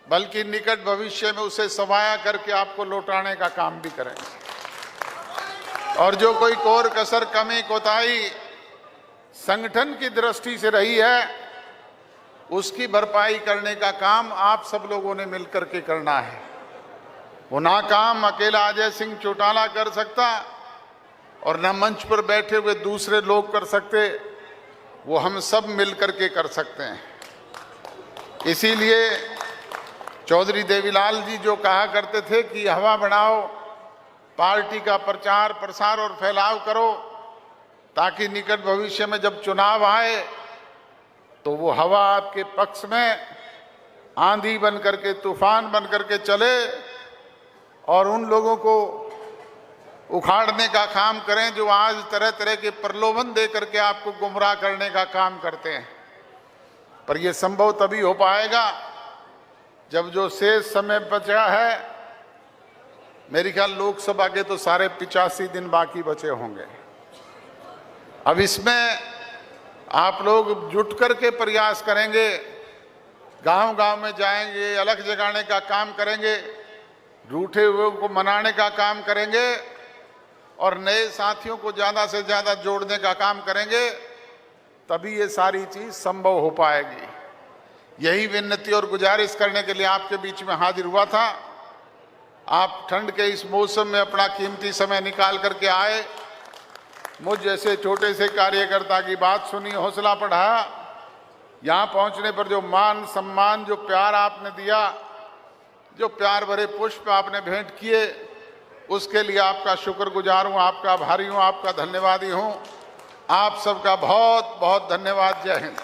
बल्कि निकट भविष्य में उसे सवाया करके आपको लौटाने का काम भी करेंगे। और जो कोई कोर कसर कमी कोताही संगठन की दृष्टि से रही है, उसकी भरपाई करने का काम आप सब लोगों ने मिलकर के करना है। वो ना काम अकेला अजय सिंह चौटाला कर सकता और न मंच पर बैठे हुए दूसरे लोग कर सकते, वो हम सब मिलकर के कर सकते हैं। इसीलिए चौधरी देवीलाल जी जो कहा करते थे कि हवा बनाओ, पार्टी का प्रचार प्रसार और फैलाव करो, ताकि निकट भविष्य में जब चुनाव आए तो वो हवा आपके पक्ष में आंधी बन करके, तूफान बन करके चले और उन लोगों को उखाड़ने का काम करें जो आज तरह तरह के प्रलोभन दे करके आपको गुमराह करने का काम करते हैं। पर यह संभव तभी हो पाएगा जब जो शेष समय बचा है, मेरे ख्याल लोकसभा के तो सारे 85 दिन बाकी बचे होंगे। अब इसमें आप लोग जुट करके प्रयास करेंगे, गांव गांव में जाएंगे, अलग जगाने का काम करेंगे, रूठे हुए को मनाने का काम करेंगे और नए साथियों को ज़्यादा से ज़्यादा जोड़ने का काम करेंगे, तभी ये सारी चीज़ संभव हो पाएगी। यही विनती और गुजारिश करने के लिए आपके बीच में हाजिर हुआ था। आप ठंड के इस मौसम में अपना कीमती समय निकाल करके आए, मुझ जैसे छोटे से कार्यकर्ता की बात सुनी, हौसला बढ़ाया। यहाँ पहुँचने पर जो मान सम्मान, जो प्यार आपने दिया, जो प्यार भरे पुष्प आपने भेंट किए, उसके लिए आपका शुक्रगुजार हूँ, आपका आभारी हूँ, आपका धन्यवादी हूँ। आप सबका बहुत बहुत धन्यवाद। जय हिंद।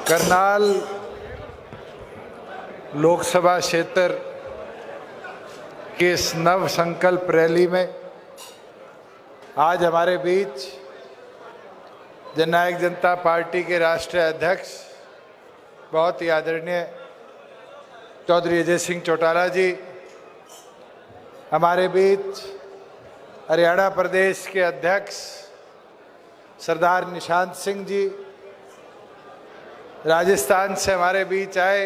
करनाल लोकसभा क्षेत्र की इस नव संकल्प रैली में आज हमारे बीच जननायक जनता पार्टी के राष्ट्रीय अध्यक्ष, बहुत ही आदरणीय चौधरी अजय सिंह चौटाला जी, हमारे बीच हरियाणा प्रदेश के अध्यक्ष सरदार निशांत सिंह जी, राजस्थान से हमारे बीच आए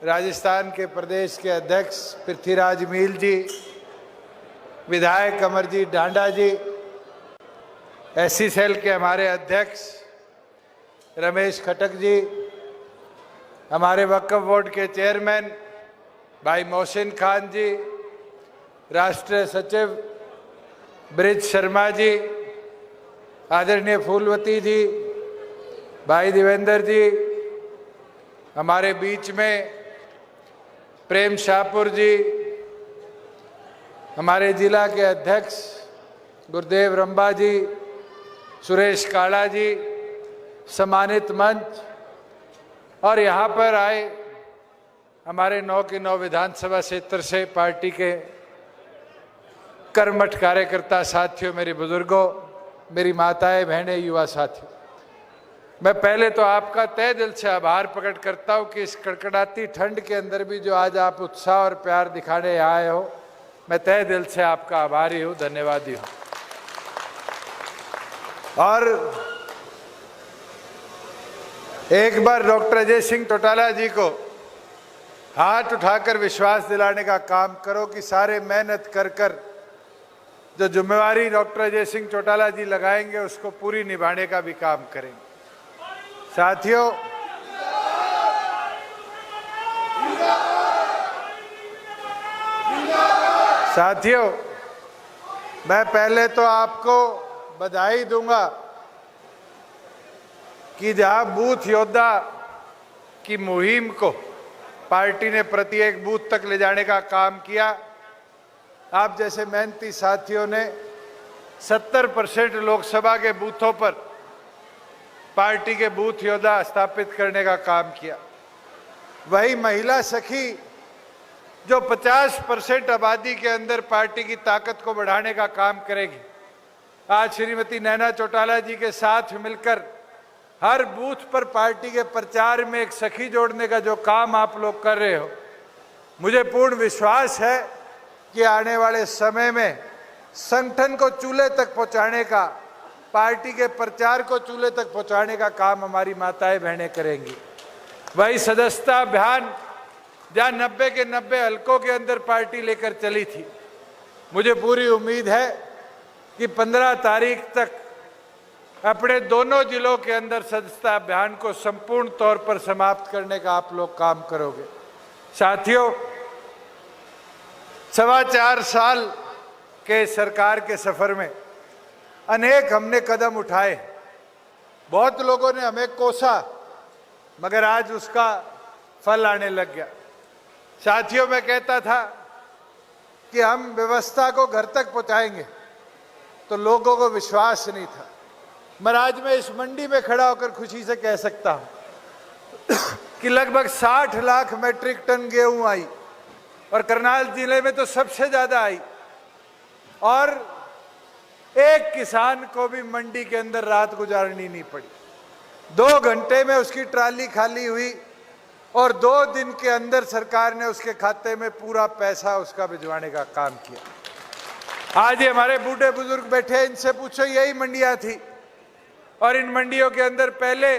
राजस्थान के प्रदेश के अध्यक्ष पृथ्वीराज मील जी, विधायक अमरजीत डांडा जी, एससी सेल के हमारे अध्यक्ष रमेश खटक जी, हमारे वक्फ बोर्ड के चेयरमैन भाई मोहसिन खान जी, राष्ट्रीय सचिव ब्रिज शर्मा जी, आदरणीय फूलवती जी, भाई देवेंद्र जी, हमारे बीच में प्रेम शाहपुर जी, हमारे जिला के अध्यक्ष गुरुदेव रंबा जी, सुरेश काड़ा जी, सम्मानित मंच और यहाँ पर आए हमारे 9 के 9 विधानसभा क्षेत्र से पार्टी के कर्मठ कार्यकर्ता साथियों, मेरे बुजुर्गों, मेरी माताएं, बहनें, युवा साथियों, मैं पहले तो आपका तहे दिल से आभार प्रकट करता हूं कि इस कड़कड़ाती ठंड के अंदर भी जो आज आप उत्साह और प्यार दिखाने आए हो, मैं तहे दिल से आपका आभारी हूं, धन्यवादी हूं। और एक बार डॉक्टर अजय सिंह चौटाला जी को हाथ उठाकर विश्वास दिलाने का काम करो कि सारे मेहनत कर कर जो जिम्मेवारी डॉक्टर अजय सिंह चौटाला जी लगाएंगे उसको पूरी निभाने का भी काम करेंगे। साथियों, मैं पहले तो आपको बधाई दूंगा कि जहां बूथ योद्धा की मुहिम को पार्टी ने प्रत्येक बूथ तक ले जाने का काम किया। आप जैसे मेहनती साथियों ने 70% लोकसभा के बूथों पर पार्टी के बूथ योद्धा स्थापित करने का काम किया। वही महिला सखी जो 50% आबादी के अंदर पार्टी की ताकत को बढ़ाने का काम करेगी, आज श्रीमती नैना चौटाला जी के साथ मिलकर हर बूथ पर पार्टी के प्रचार में एक सखी जोड़ने का जो काम आप लोग कर रहे हो, मुझे पूर्ण विश्वास है कि आने वाले समय में संगठन को चूल्हे तक पहुंचाने का, पार्टी के प्रचार को चूल्हे तक पहुंचाने का काम हमारी माताएं बहनें करेंगी। वही सदस्यता अभियान जहां 90 के 90 हलकों के अंदर पार्टी लेकर चली थी, मुझे पूरी उम्मीद है कि 15 तारीख तक अपने दोनों जिलों के अंदर सदस्यता अभियान को संपूर्ण तौर पर समाप्त करने का आप लोग काम करोगे। साथियों, 4.25 साल के सरकार के सफर में अनेक हमने कदम उठाए। बहुत लोगों ने हमें कोसा, मगर आज उसका फल आने लग गया। साथियों, मैं कहता था कि हम व्यवस्था को घर तक पहुंचाएंगे, तो लोगों को विश्वास नहीं था। मगर आज मैं इस मंडी में खड़ा होकर खुशी से कह सकता हूं कि लगभग 60 लाख मैट्रिक टन गेहूं आई, और करनाल जिले में तो सबसे ज्यादा आई, और एक किसान को भी मंडी के अंदर रात गुजारनी नहीं पड़ी। 2 घंटे में उसकी ट्राली खाली हुई, और 2 दिन के अंदर सरकार ने उसके खाते में पूरा पैसा उसका भिजवाने का काम किया। आज ये हमारे बूढ़े बुजुर्ग बैठे, इनसे पूछो, यही मंडियां थी, और इन मंडियों के अंदर पहले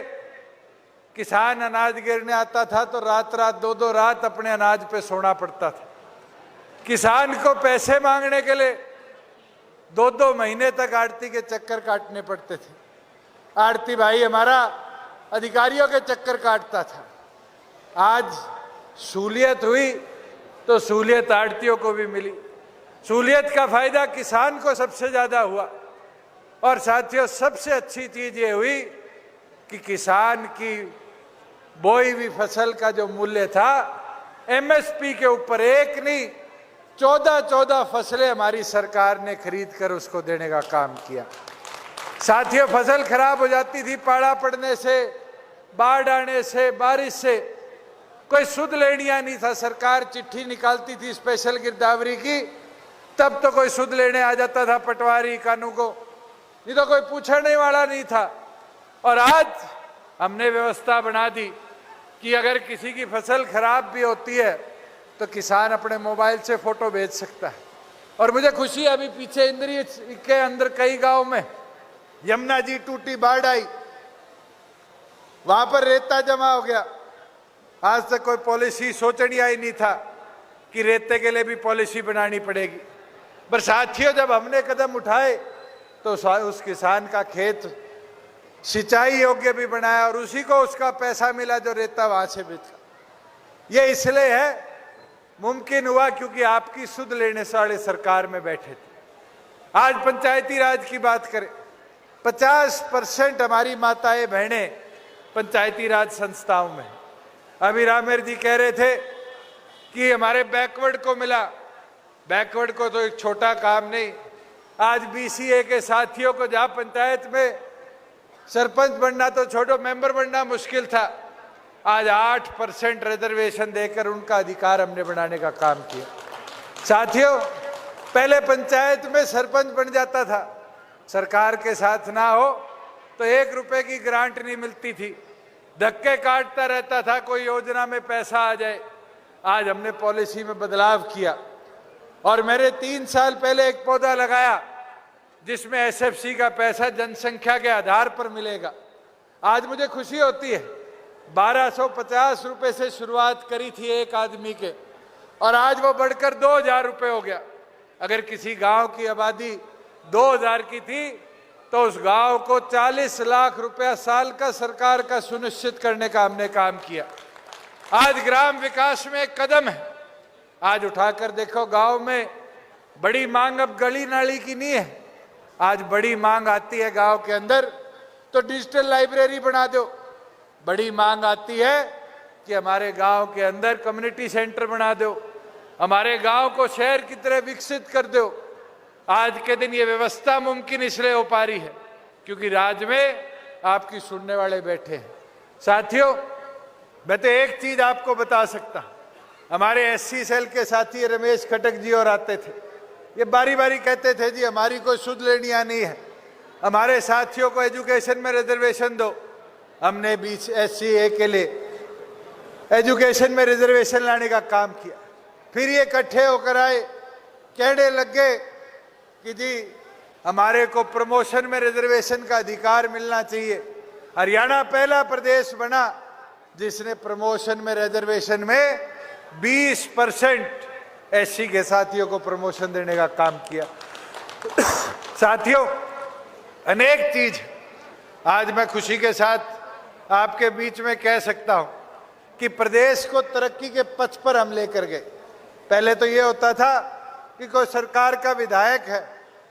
किसान अनाज गिरने आता था तो रात रात 2-2 रात अपने अनाज पे सोना पड़ता था। किसान को पैसे मांगने के लिए 2-2 महीने तक आड़ती के चक्कर काटने पड़ते थे। आड़ती भाई हमारा अधिकारियों के चक्कर काटता था। आज सहूलियत हुई तो सहूलियत आड़तियों को भी मिली। सहूलियत का फायदा किसान को सबसे ज्यादा हुआ। और साथियों, सबसे अच्छी चीज ये हुई कि किसान की बोई हुई फसल का जो मूल्य था, एमएसपी के ऊपर एक नहीं 14 फसलें हमारी सरकार ने खरीद कर उसको देने का काम किया। साथियों, फसल खराब हो जाती थी पाड़ा पड़ने से, बाढ़ आने से, बारिश से, कोई सुध लेनिया नहीं था। सरकार चिट्ठी निकालती थी स्पेशल गिरदावरी की, तब तो कोई सुध लेने आ जाता था पटवारी कानू को, नहीं तो कोई पूछने वाला नहीं था। और आज हमने व्यवस्था बना दी कि अगर किसी की फसल खराब भी होती है तो किसान अपने मोबाइल से फोटो भेज सकता है। और मुझे खुशी है, अभी पीछे इंद्री के अंदर कई गांव में यमुना जी टूटी, बाढ़ आई, वहां पर रेता जमा हो गया। आज तक कोई पॉलिसी सोचनी ही नहीं था कि रेते के लिए भी पॉलिसी बनानी पड़ेगी। पर साथियों, जब हमने कदम उठाए तो उस किसान का खेत सिंचाई योग्य भी बनाया, और उसी को उसका पैसा मिला जो रेता वहां से बेचा। ये इसलिए है मुमकिन हुआ क्योंकि आपकी सुध लेने वाले सरकार में बैठे थे। आज पंचायती राज की बात करें, 50% हमारी माताएं बहनें पंचायती राज संस्थाओं में। अभी रामेर जी कह रहे थे कि हमारे बैकवर्ड को मिला। बैकवर्ड को तो एक छोटा काम नहीं, आज बीसीए के साथियों को जहां पंचायत में सरपंच बनना तो छोड़ो, मेंबर बनना मुश्किल था, आज 8% रिजर्वेशन देकर उनका अधिकार हमने बढ़ाने का काम किया। साथियों, पहले पंचायत में सरपंच बन जाता था, सरकार के साथ ना हो तो 1 रुपए की ग्रांट नहीं मिलती थी, धक्के काटता रहता था कोई योजना में पैसा आ जाए। आज हमने पॉलिसी में बदलाव किया, और मैंने 3 साल पहले एक पौधा लगाया जिसमें एसएफसी का पैसा जनसंख्या के आधार पर मिलेगा। आज मुझे खुशी होती है, 1250 रुपए से शुरुआत करी थी एक आदमी के, और आज वो बढ़कर 2000 रुपए हो गया। अगर किसी गांव की आबादी 2000 की थी तो उस गांव को 40 लाख रुपया साल का सरकार का सुनिश्चित करने का हमने काम किया। आज ग्राम विकास में एक कदम है। आज उठाकर देखो, गांव में बड़ी मांग अब गली नाली की नहीं है, आज बड़ी मांग आती है गांव के अंदर तो डिजिटल लाइब्रेरी बना दो। बड़ी मांग आती है कि हमारे गांव के अंदर कम्युनिटी सेंटर बना दो, हमारे गांव को शहर की तरह विकसित कर दो। आज के दिन ये व्यवस्था मुमकिन इसलिए हो पा रही है क्योंकि राज्य में आपकी सुनने वाले बैठे हैं। साथियों, मैं तो एक चीज आपको बता सकता हूं, हमारे एससी सेल के साथी रमेश खटक जी और आते थे, ये बारी बारी कहते थे जी हमारी कोई सुध लेनी आनी है, हमारे साथियों को एजुकेशन में रिजर्वेशन दो। हमने बीच SC के लिए एजुकेशन में रिजर्वेशन लाने का काम किया, फिर ये इकट्ठे होकर आए, कहने लग गए कि जी हमारे को प्रमोशन में रिजर्वेशन का अधिकार मिलना चाहिए। हरियाणा पहला प्रदेश बना जिसने प्रमोशन में रिजर्वेशन में 20% SC के साथियों को प्रमोशन देने का काम किया। साथियों, अनेक चीज आज मैं खुशी के साथ आपके बीच में कह सकता हूं कि प्रदेश को तरक्की के पथ पर हम लेकर गए। पहले तो ये होता था कि कोई सरकार का विधायक है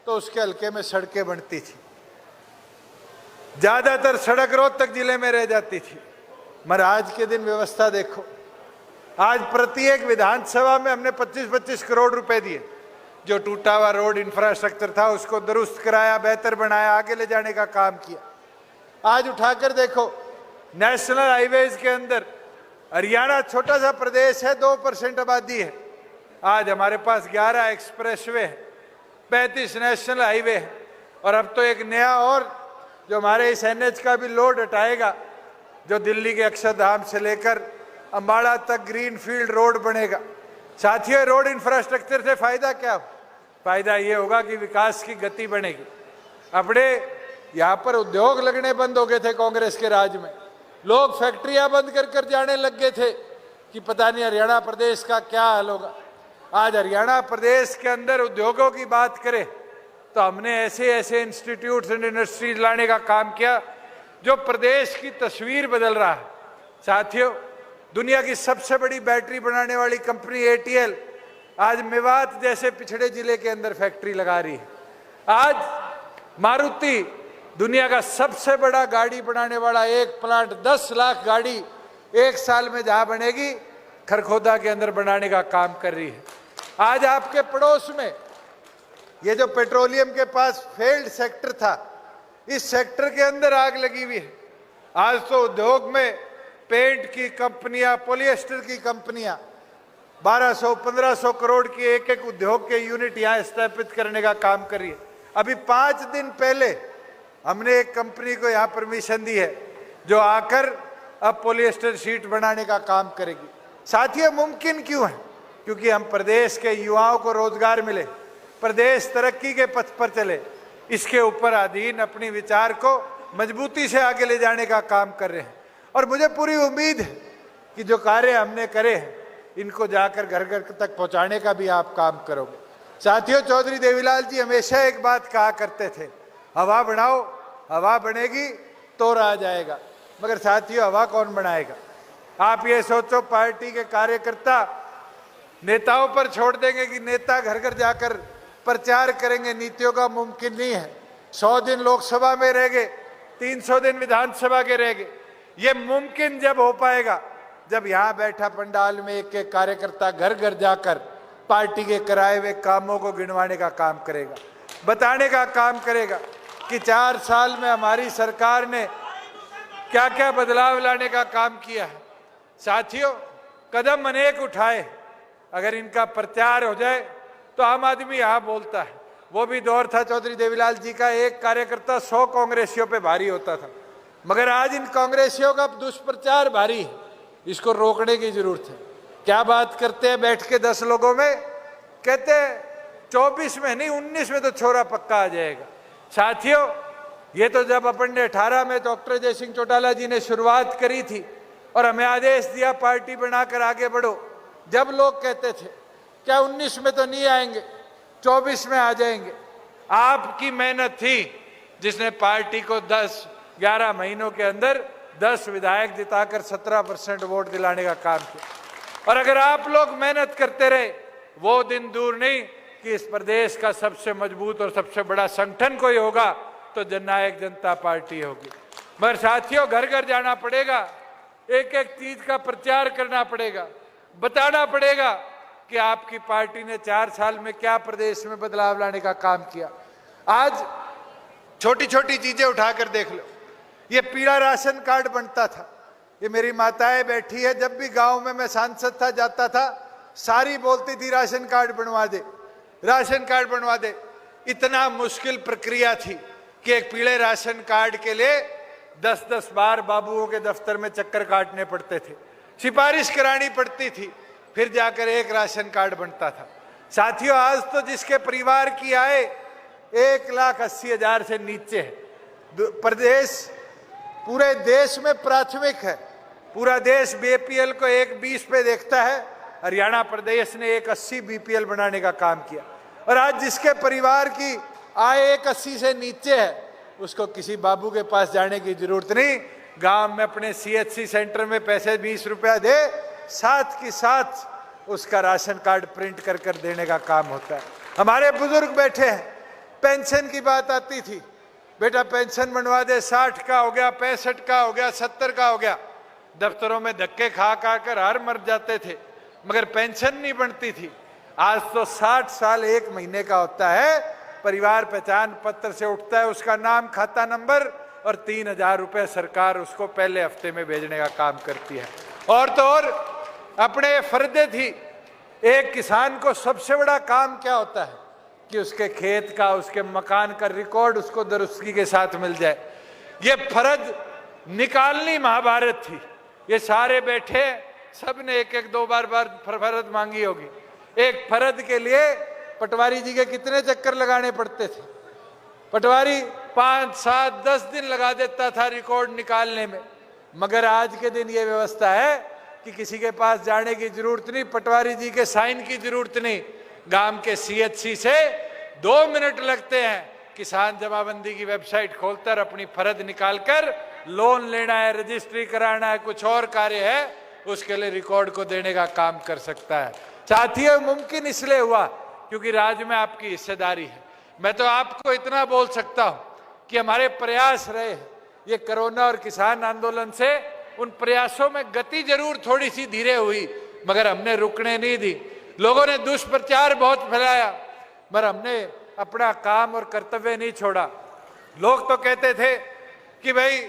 तो उसके हल्के में सड़कें बनती थी, ज्यादातर सड़क रोहतक जिले में रह जाती थी। मगर आज के दिन व्यवस्था देखो, आज प्रत्येक विधानसभा में हमने 25-25 करोड़ रुपए दिए, जो टूटा हुआ रोड इंफ्रास्ट्रक्चर था उसको दुरुस्त कराया, बेहतर बनाया, आगे ले जाने का काम किया। आज उठाकर देखो, नेशनल हाईवेज के अंदर हरियाणा छोटा सा प्रदेश है, 2% आबादी है, आज हमारे पास 11 एक्सप्रेसवे है, 35 नेशनल हाईवे है, और अब तो एक नया और जो हमारे इस NH का भी लोड हटाएगा, जो दिल्ली के अक्षरधाम से लेकर अंबाला तक ग्रीन फील्ड रोड बनेगा। साथियों, रोड इंफ्रास्ट्रक्चर से फायदा क्या हो? फायदा ये होगा कि विकास की गति बनेगी। अपने यहाँ पर उद्योग लगने बंद हो गए थे कांग्रेस के राज में, लोग फैक्ट्रियां बंद कर जाने लग गए थे कि पता नहीं हरियाणा प्रदेश का क्या हाल होगा। आज हरियाणा प्रदेश के अंदर उद्योगों की बात करें तो हमने ऐसे ऐसे इंस्टीट्यूट्स एंड इंडस्ट्रीज लाने का काम किया जो प्रदेश की तस्वीर बदल रहा है। साथियों, दुनिया की सबसे बड़ी बैटरी बनाने वाली कंपनी ATL आज मेवात जैसे पिछड़े जिले के अंदर फैक्ट्री लगा रही है। आज मारुति दुनिया का सबसे बड़ा गाड़ी बनाने वाला एक प्लांट, 10 लाख गाड़ी एक साल में जहां बनेगी, खरखोदा के अंदर बनाने का काम कर रही है। आज आपके पड़ोस में ये जो पेट्रोलियम के पास फेल्ड सेक्टर था, इस सेक्टर के अंदर आग लगी हुई है। आज तो उद्योग में पेंट की कंपनियां, पॉलिएस्टर की कंपनियां 1200-1500 करोड़ की एक एक उद्योग के यूनिट यहां स्थापित करने का काम कर रही है। अभी 5 दिन पहले हमने एक कंपनी को यहां परमिशन दी है जो आकर अब पॉलिएस्टर शीट बनाने का काम करेगी। साथियों, मुमकिन क्यों है? क्योंकि हम प्रदेश के युवाओं को रोजगार मिले, प्रदेश तरक्की के पथ पर चले, इसके ऊपर अधीन अपनी विचार को मजबूती से आगे ले जाने का काम कर रहे हैं। और मुझे पूरी उम्मीद है कि जो कार्य हमने करे हैं इनको जाकर घर घर तक पहुंचाने का भी आप काम करोगे। साथियों, चौधरी देवीलाल जी हमेशा एक बात कहा करते थे, हवा बनाओ, हवा बनेगी तो राज आएगा। मगर साथियों, हवा कौन बनाएगा? आप ये सोचो, पार्टी के कार्यकर्ता नेताओं पर छोड़ देंगे कि नेता घर घर जाकर प्रचार करेंगे, नीतियों का मुमकिन नहीं है। 100 दिन लोकसभा में रह गए, 300 दिन विधानसभा के रह गए। ये मुमकिन जब हो पाएगा जब यहाँ बैठा पंडाल में एक एक कार्यकर्ता घर घर जाकर पार्टी के कराए हुए कामों को गिनवाने का काम करेगा, बताने का काम करेगा कि 4 साल में हमारी सरकार ने क्या क्या बदलाव लाने का काम किया है। साथियों, कदम अनेक उठाए, अगर इनका प्रचार हो जाए तो आम आदमी यहाँ बोलता है। वो भी दौर था चौधरी देवीलाल जी का, एक कार्यकर्ता 100 कांग्रेसियों पे भारी होता था। मगर आज इन कांग्रेसियों का दुष्प्रचार भारी है, इसको रोकने की जरूरत है। क्या बात करते हैं बैठ के 10 लोगों में, कहते हैं 24 में नहीं 19 में तो छोरा पक्का आ जाएगा। साथियों, ये तो जब अपन ने 18 में डॉक्टर जय सिंह चौटाला जी ने शुरुआत करी थी और हमें आदेश दिया पार्टी बनाकर आगे बढ़ो, जब लोग कहते थे क्या 19 में तो नहीं आएंगे, 24 में आ जाएंगे। आपकी मेहनत थी जिसने पार्टी को 10-11 महीनों के अंदर 10 विधायक जिताकर 17% वोट दिलाने का काम किया। और अगर आप लोग मेहनत करते रहे, वो दिन दूर नहीं कि इस प्रदेश का सबसे मजबूत और सबसे बड़ा संगठन कोई होगा तो जननायक जनता पार्टी होगी। मगर साथियों, घर घर जाना पड़ेगा, एक एक चीज का प्रचार करना पड़ेगा, बताना पड़ेगा कि आपकी पार्टी ने 4 साल में क्या प्रदेश में बदलाव लाने का काम किया। आज छोटी छोटी चीजें उठाकर देख लो, ये पीला राशन कार्ड बनता था, ये मेरी माताएं बैठी है, जब भी गांव में मैं सांसद था जाता था, सारी बोलती थी राशन कार्ड बनवा दे, राशन कार्ड बनवा दे। इतना मुश्किल प्रक्रिया थी कि एक पीले राशन कार्ड के लिए 10-10 बार बाबुओं के दफ्तर में चक्कर काटने पड़ते थे, सिफारिश करानी पड़ती थी, फिर जाकर एक राशन कार्ड बनता था। साथियों, आज तो जिसके परिवार की आय 1,80,000 से नीचे है, प्रदेश पूरे देश में प्राथमिक है, पूरा देश बीपीएल को 1,20 पे देखता है, हरियाणा प्रदेश ने 1,80 बीपीएल बनाने का काम किया। और आज जिसके परिवार की आय 1,80 से नीचे है, उसको किसी बाबू के पास जाने की जरूरत नहीं, गांव में अपने सीएचसी सेंटर में पैसे 20 रुपया दे, साथ के साथ उसका राशन कार्ड प्रिंट कर कर देने का काम होता है। हमारे बुजुर्ग बैठे हैं, पेंशन की बात आती थी, बेटा पेंशन बनवा दे, 60 का हो गया, 65 का हो गया, 70 का हो गया, दफ्तरों में धक्के खा खा कर हार मर जाते थे, मगर पेंशन नहीं बनती थी। आज तो 60 साल 1 महीने का होता है, परिवार पहचान पत्र से उठता है, उसका नाम, खाता नंबर और 3,000 रुपए सरकार उसको पहले हफ्ते में भेजने का काम करती है। और तो और अपने फर्दे थी, एक किसान को सबसे बड़ा काम क्या होता है कि उसके खेत का, उसके मकान का रिकॉर्ड उसको दुरुस्ती के साथ मिल जाए। ये फर्ज निकालनी महाभारत थी। ये सारे बैठे, सब ने एक एक 2 बार फर्ज मांगी होगी। एक फर्ज के लिए पटवारी जी के कितने चक्कर लगाने पड़ते थे, पटवारी 5, 7, 10 दिन लगा देता था रिकॉर्ड निकालने में, मगर आज के दिन ये व्यवस्था है कि किसी के पास जाने की जरूरत नहीं, पटवारी जी के साइन की जरूरत नहीं, गांव के सीएचसी से 2 मिनट लगते हैं, किसान जमाबंदी की वेबसाइट खोलकर अपनी फर्ज निकालकर लोन लेना है, रजिस्ट्री कराना है, कुछ और कार्य है, उसके लिए रिकॉर्ड को देने का काम कर सकता है। साथियों, मुमकिन इसलिए हुआ क्योंकि राज्य में आपकी हिस्सेदारी है। मैं तो आपको इतना बोल सकता हूं कि हमारे प्रयास रहे हैं, ये कोरोना और किसान आंदोलन से उन प्रयासों में गति जरूर थोड़ी सी धीरे हुई, मगर हमने रुकने नहीं दी। लोगों ने दुष्प्रचार बहुत फैलाया, मगर हमने अपना काम और कर्तव्य नहीं छोड़ा। लोग तो कहते थे कि भाई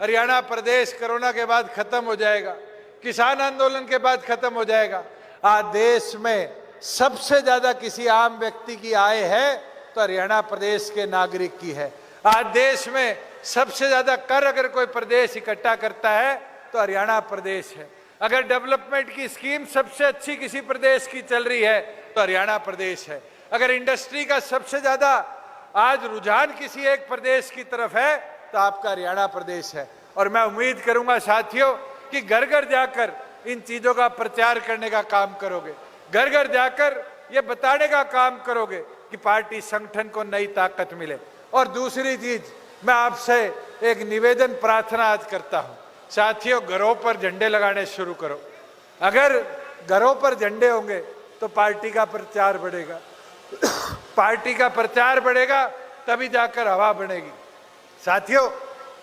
हरियाणा प्रदेश कोरोना के बाद खत्म हो जाएगा, किसान आंदोलन के बाद खत्म हो जाएगा। आज देश में सबसे ज्यादा किसी आम व्यक्ति की आय है तो हरियाणा प्रदेश के नागरिक की है। आज देश में सबसे ज्यादा कर अगर कोई प्रदेश इकट्ठा करता है तो हरियाणा प्रदेश है। अगर डेवलपमेंट की स्कीम सबसे अच्छी किसी प्रदेश की चल रही है तो हरियाणा प्रदेश है। अगर इंडस्ट्री का सबसे ज्यादा आज रुझान किसी एक प्रदेश की तरफ है तो आपका हरियाणा प्रदेश है। और मैं उम्मीद करूंगा साथियों कि घर घर जाकर इन चीजों का प्रचार करने का काम करोगे, घर घर जाकर ये बताने का काम करोगे कि पार्टी संगठन को नई ताकत मिले। और दूसरी चीज, मैं आपसे एक निवेदन प्रार्थना आज करता हूं, साथियों, घरों पर झंडे लगाने शुरू करो। अगर घरों पर झंडे होंगे तो पार्टी का प्रचार बढ़ेगा, पार्टी का प्रचार बढ़ेगा तभी जाकर हवा बनेगी। साथियों,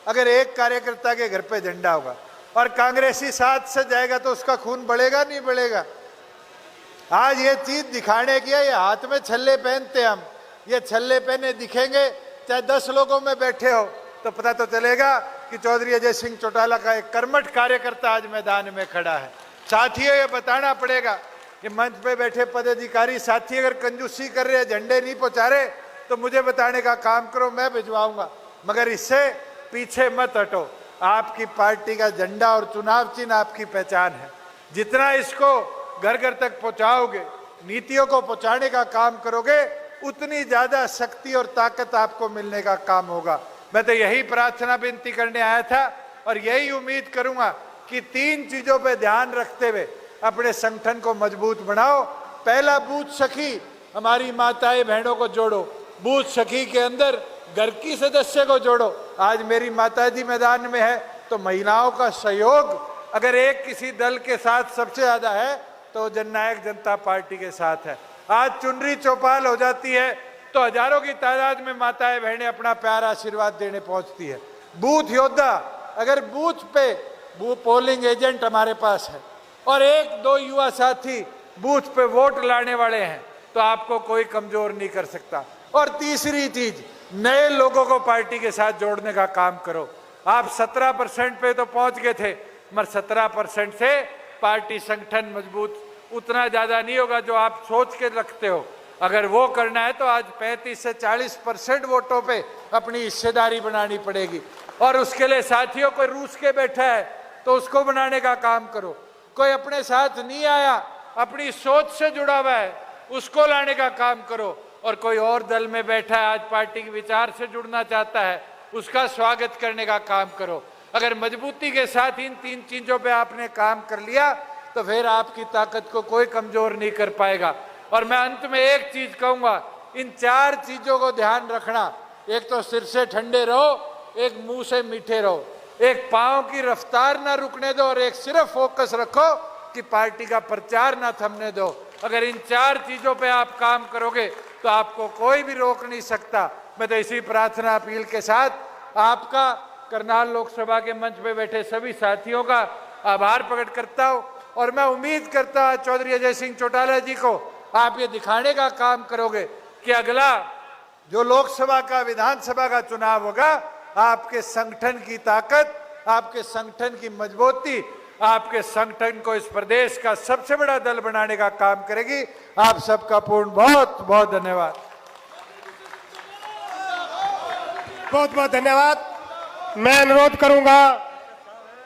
अगर एक कार्यकर्ता के घर पे झंडा होगा और कांग्रेसी साथ से जाएगा तो उसका खून बढ़ेगा नहीं बढ़ेगा? आज ये चीज दिखाने की है, ये हाथ में छल्ले पहनते हम, ये छल्ले पहने दिखेंगे चाहे 10 लोगों में बैठे हो तो पता तो चलेगा कि चौधरी अजय सिंह चौटाला का एक कर्मठ कार्यकर्ता आज मैदान में खड़ा है। साथियों, ये बताना पड़ेगा कि मंच पे बैठे पदाधिकारी साथी अगर कंजूसी कर रहे हैं, झंडे नहीं पहुंचा रहे तो मुझे बताने का काम करो, मैं भिजवाऊंगा, मगर इससे पीछे मत हटो। आपकी पार्टी का झंडा और चुनाव चिन्ह आपकी पहचान है। जितना इसको घर घर तक पहुंचाओगे, नीतियों को पहुंचाने का काम करोगे, उतनी ज्यादा शक्ति और ताकत आपको मिलने का काम होगा। मैं तो यही प्रार्थना विनती करने आया था और यही उम्मीद करूंगा कि 3 चीजों पे ध्यान रखते हुए अपने संगठन को मजबूत बनाओ। पहला, बूथ सखी, हमारी माताएं बहनों को जोड़ो, बूथ सखी के अंदर घर की सदस्य को जोड़ो। आज मेरी माताजी मैदान में है तो महिलाओं का सहयोग अगर एक किसी दल के साथ सबसे ज्यादा है तो जननायक जनता पार्टी के साथ है। आज चुनरी चौपाल हो जाती है तो हजारों की तादाद में माताएं बहनें अपना प्यार आशीर्वाद देने पहुंचती है। बूथ योद्धा, अगर बूथ पे वो पोलिंग एजेंट हमारे पास है और 1-2 युवा साथी बूथ पे वोट लाने वाले हैं, तो आपको कोई कमजोर नहीं कर सकता। और तीसरी चीज, नए लोगों को पार्टी के साथ जोड़ने का काम करो। आप 17% पे तो पहुंच गए थे, मगर 17% से पार्टी संगठन मजबूत उतना ज्यादा नहीं होगा जो आप सोच के रखते हो। अगर वो करना है तो आज 35 से 40% वोटों पे अपनी हिस्सेदारी बनानी पड़ेगी। और उसके लिए साथियों, कोई रूस के बैठा है तो उसको बनाने का काम करो। कोई अपने साथ नहीं आया, अपनी सोच से जुड़ा हुआ है, उसको लाने का काम करो। और कोई और दल में बैठा है, आज पार्टी के विचार से जुड़ना चाहता है, उसका स्वागत करने का काम करो। अगर मजबूती के साथ इन 3 चीजों पे आपने काम कर लिया तो फिर आपकी ताकत को कोई कमजोर नहीं कर पाएगा। और मैं अंत में एक चीज कहूंगा, इन 4 चीजों को ध्यान रखना। एक तो सिर से ठंडे रहो, एक मुंह से मीठे रहो, एक पांव की रफ्तार ना रुकने दो और एक सिर्फ फोकस रखो कि पार्टी का प्रचार ना थमने दो। अगर इन 4 चीजों पे आप काम करोगे तो आपको कोई भी रोक नहीं सकता। मैं तो इसी प्रार्थना अपील के साथ आपका, करनाल लोकसभा के मंच पे बैठे सभी साथियों का आभार प्रकट करता हूं। और मैं उम्मीद करता हूं चौधरी अजय सिंह चौटाला जी को आप ये दिखाने का काम करोगे कि अगला जो लोकसभा का, विधानसभा का चुनाव होगा, आपके संगठन की ताकत, आपके संगठन की मजबूती, आपके संगठन को इस प्रदेश का सबसे बड़ा दल बनाने का काम करेगी। आप सबका पूर्ण बहुत बहुत धन्यवाद। बहुत बहुत धन्यवाद। मैं अनुरोध करूंगा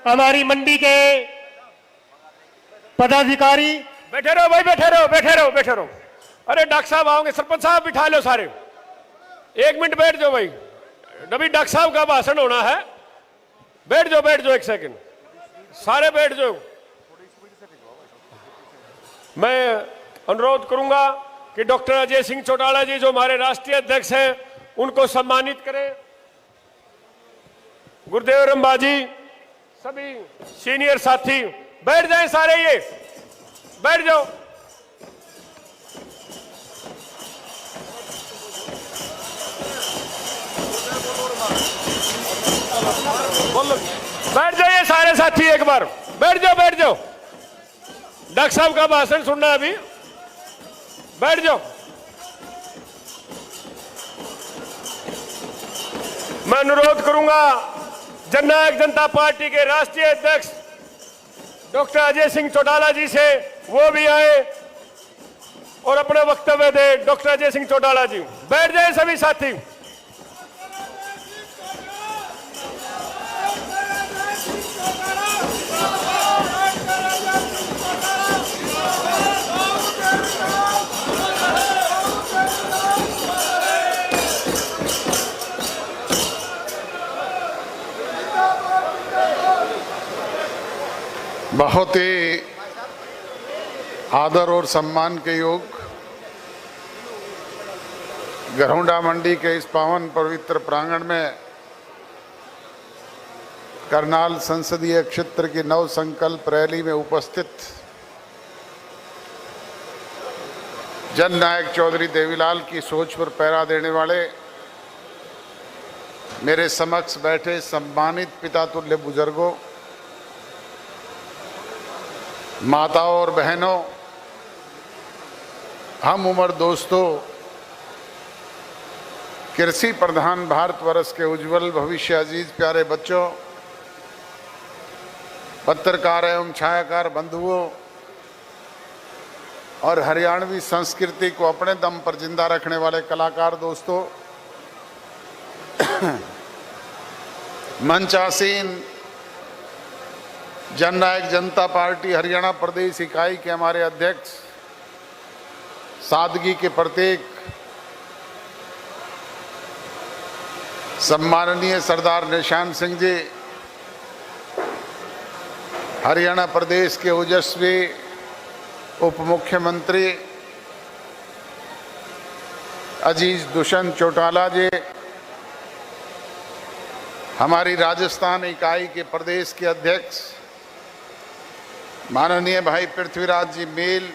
हमारी मंडी के पदाधिकारी। बैठे रहो भाई, बैठे रहो, बैठे रहो, बैठे रहो। अरे डॉक्टर साहब आओगे, सरपंच साहब बिठा लो सारे। 1 मिनट बैठ जाओ भाई, अभी डॉक्टर साहब का भाषण होना है। बैठ जाओ, बैठ जाओ, 1 सेकंड, सारे बैठ जाओ। मैं अनुरोध करूंगा कि डॉक्टर अजय सिंह चौटाला जी जो हमारे राष्ट्रीय अध्यक्ष हैं उनको सम्मानित करें। गुरुदेव रंबाजी, सभी सीनियर साथी बैठ जाएं, सारे ये बैठ जाओ। बोलो, बैठ जाइए सारे साथी, एक बार बैठ जाओ, बैठ जाओ। डॉक्टर साहब का भाषण सुनना है अभी, बैठ जाओ। मैं अनुरोध करूंगा जननायक जनता पार्टी के राष्ट्रीय अध्यक्ष डॉक्टर अजय सिंह चौटाला जी से, वो भी आए और अपने वक्तव्य दे। डॉक्टर अजय सिंह चौटाला जी, बैठ जाए सभी साथी। बहुत ही आदर और सम्मान के योग गरौंडा मंडी के इस पावन पवित्र प्रांगण में करनाल संसदीय क्षेत्र की नव संकल्प रैली में उपस्थित जननायक चौधरी देवीलाल की सोच पर पहरा देने वाले मेरे समक्ष बैठे सम्मानित पिता तुल्य बुजुर्गों, माताओं और बहनों, हम उम्र दोस्तों, कृषि प्रधान भारतवर्ष के उज्जवल भविष्य, अजीज प्यारे बच्चों, पत्रकार एवं छायाकार बंधुओं और हरियाणवी संस्कृति को अपने दम पर जिंदा रखने वाले कलाकार दोस्तों, मंचासीन जननायक जनता पार्टी हरियाणा प्रदेश इकाई के हमारे अध्यक्ष, सादगी के प्रतीक सम्माननीय सरदार निशान सिंह जी, हरियाणा प्रदेश के ओजस्वी उप मुख्यमंत्री अजीज दुष्यंत चौटाला जी, हमारी राजस्थान इकाई के प्रदेश के अध्यक्ष माननीय भाई पृथ्वीराज जी मील,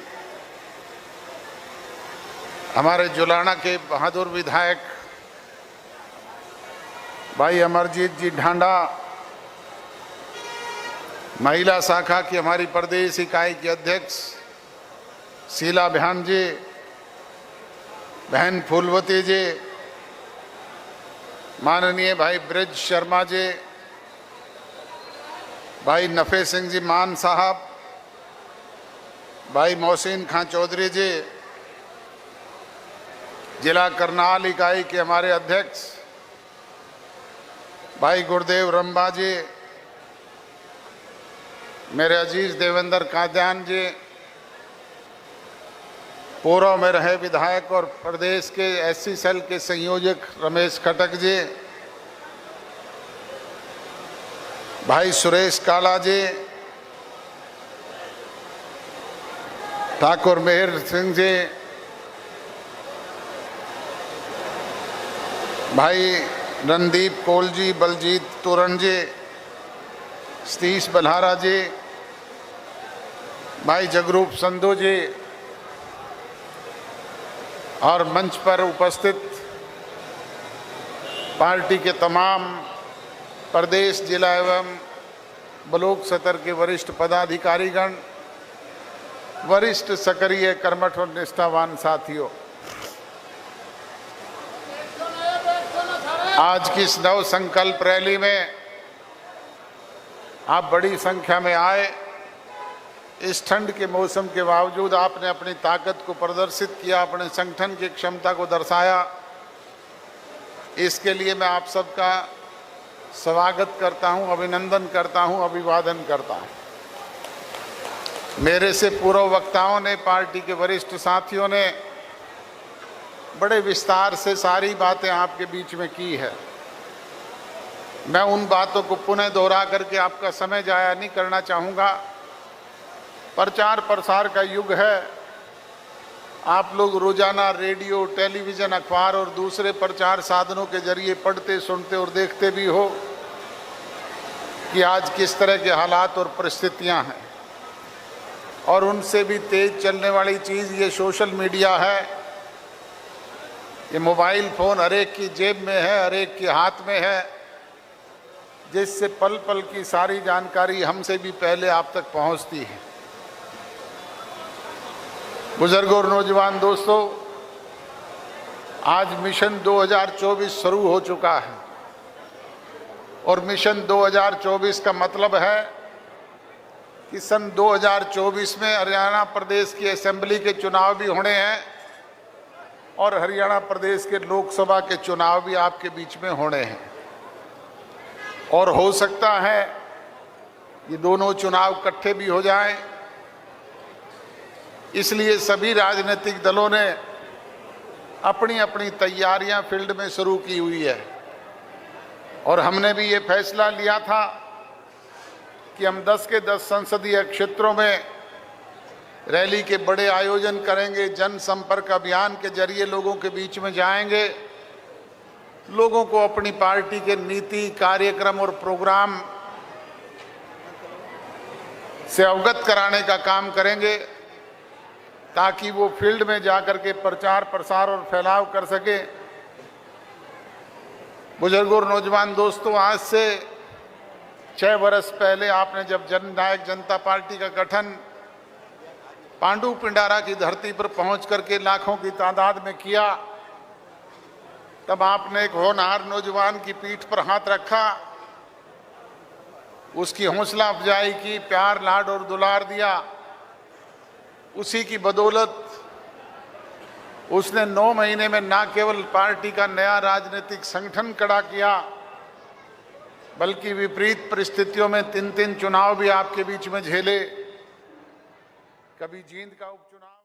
हमारे जुलाना के बहादुर विधायक भाई अमरजीत जी ढांडा, महिला शाखा की हमारी प्रदेश इकाई की अध्यक्ष शीला बहन जी, बहन फूलवती जी, माननीय भाई ब्रिज शर्मा जी, भाई नफे सिंह जी मान साहब, भाई मोहसिन खां चौधरी जी, जिला करनाल इकाई के हमारे अध्यक्ष भाई गुरुदेव रंबा जी, मेरे अजीज देवेंद्र कादियान जी, पूर्व में रहे विधायक और प्रदेश के एससी सेल के संयोजक रमेश खटक जी, भाई सुरेश काला जी, ठाकुर मेहर सिंह जी, भाई रणदीप कोल जी, बलजीत तोरण जी, सतीश बल्हारा जी, भाई जगरूप संधू जी और मंच पर उपस्थित पार्टी के तमाम प्रदेश, जिला एवं ब्लॉक स्तर के वरिष्ठ पदाधिकारीगण, वरिष्ठ सक्रिय कर्मठ और निष्ठावान साथियों, आज की इस नव संकल्प रैली में आप बड़ी संख्या में आए। इस ठंड के मौसम के बावजूद आपने अपनी ताकत को प्रदर्शित किया, अपने संगठन की क्षमता को दर्शाया। इसके लिए मैं आप सबका स्वागत करता हूं, अभिनंदन करता हूं, अभिवादन करता हूं। मेरे से पूर्व वक्ताओं ने, पार्टी के वरिष्ठ साथियों ने बड़े विस्तार से सारी बातें आपके बीच में की है। मैं उन बातों को पुनः दोहरा करके आपका समय जाया नहीं करना चाहूँगा। प्रचार प्रसार का युग है। आप लोग रोजाना रेडियो, टेलीविज़न, अखबार और दूसरे प्रचार साधनों के जरिए पढ़ते, सुनते और देखते भी हो कि आज किस तरह के हालात और परिस्थितियां हैं। और उनसे भी तेज चलने वाली चीज़ ये सोशल मीडिया है। ये मोबाइल फ़ोन हर एक की जेब में है, हर एक के हाथ में है, जिससे पल पल की सारी जानकारी हमसे भी पहले आप तक पहुंचती है। बुजुर्गों और नौजवान दोस्तों, आज मिशन 2024 शुरू हो चुका है और मिशन 2024 का मतलब है कि सन 2024 में हरियाणा प्रदेश की असेंबली के चुनाव भी होने हैं और हरियाणा प्रदेश के लोकसभा के चुनाव भी आपके बीच में होने हैं। और हो सकता है ये दोनों चुनाव इकट्ठे भी हो जाएं। इसलिए सभी राजनीतिक दलों ने अपनी अपनी तैयारियां फील्ड में शुरू की हुई है और हमने भी ये फैसला लिया था कि हम 10 के 10 संसदीय क्षेत्रों में रैली के बड़े आयोजन करेंगे। जनसंपर्क अभियान के जरिए लोगों के बीच में जाएंगे, लोगों को अपनी पार्टी के नीति, कार्यक्रम और प्रोग्राम से अवगत कराने का काम करेंगे ताकि वो फील्ड में जाकर के प्रचार प्रसार और फैलाव कर सके। बुजुर्गों और नौजवान दोस्तों, आज से 6 वर्ष पहले आपने जब जननायक जनता पार्टी का गठन पांडु पिंडारा की धरती पर पहुंच करके लाखों की तादाद में किया, तब आपने एक होनहार नौजवान की पीठ पर हाथ रखा, उसकी हौसला अफजाई की, प्यार, लाड और दुलार दिया। उसी की बदौलत उसने 9 महीने में न केवल पार्टी का नया राजनीतिक संगठन खड़ा किया, बल्कि विपरीत परिस्थितियों में 3-3 चुनाव भी आपके बीच में झेले। कभी जींद का उपचुनाव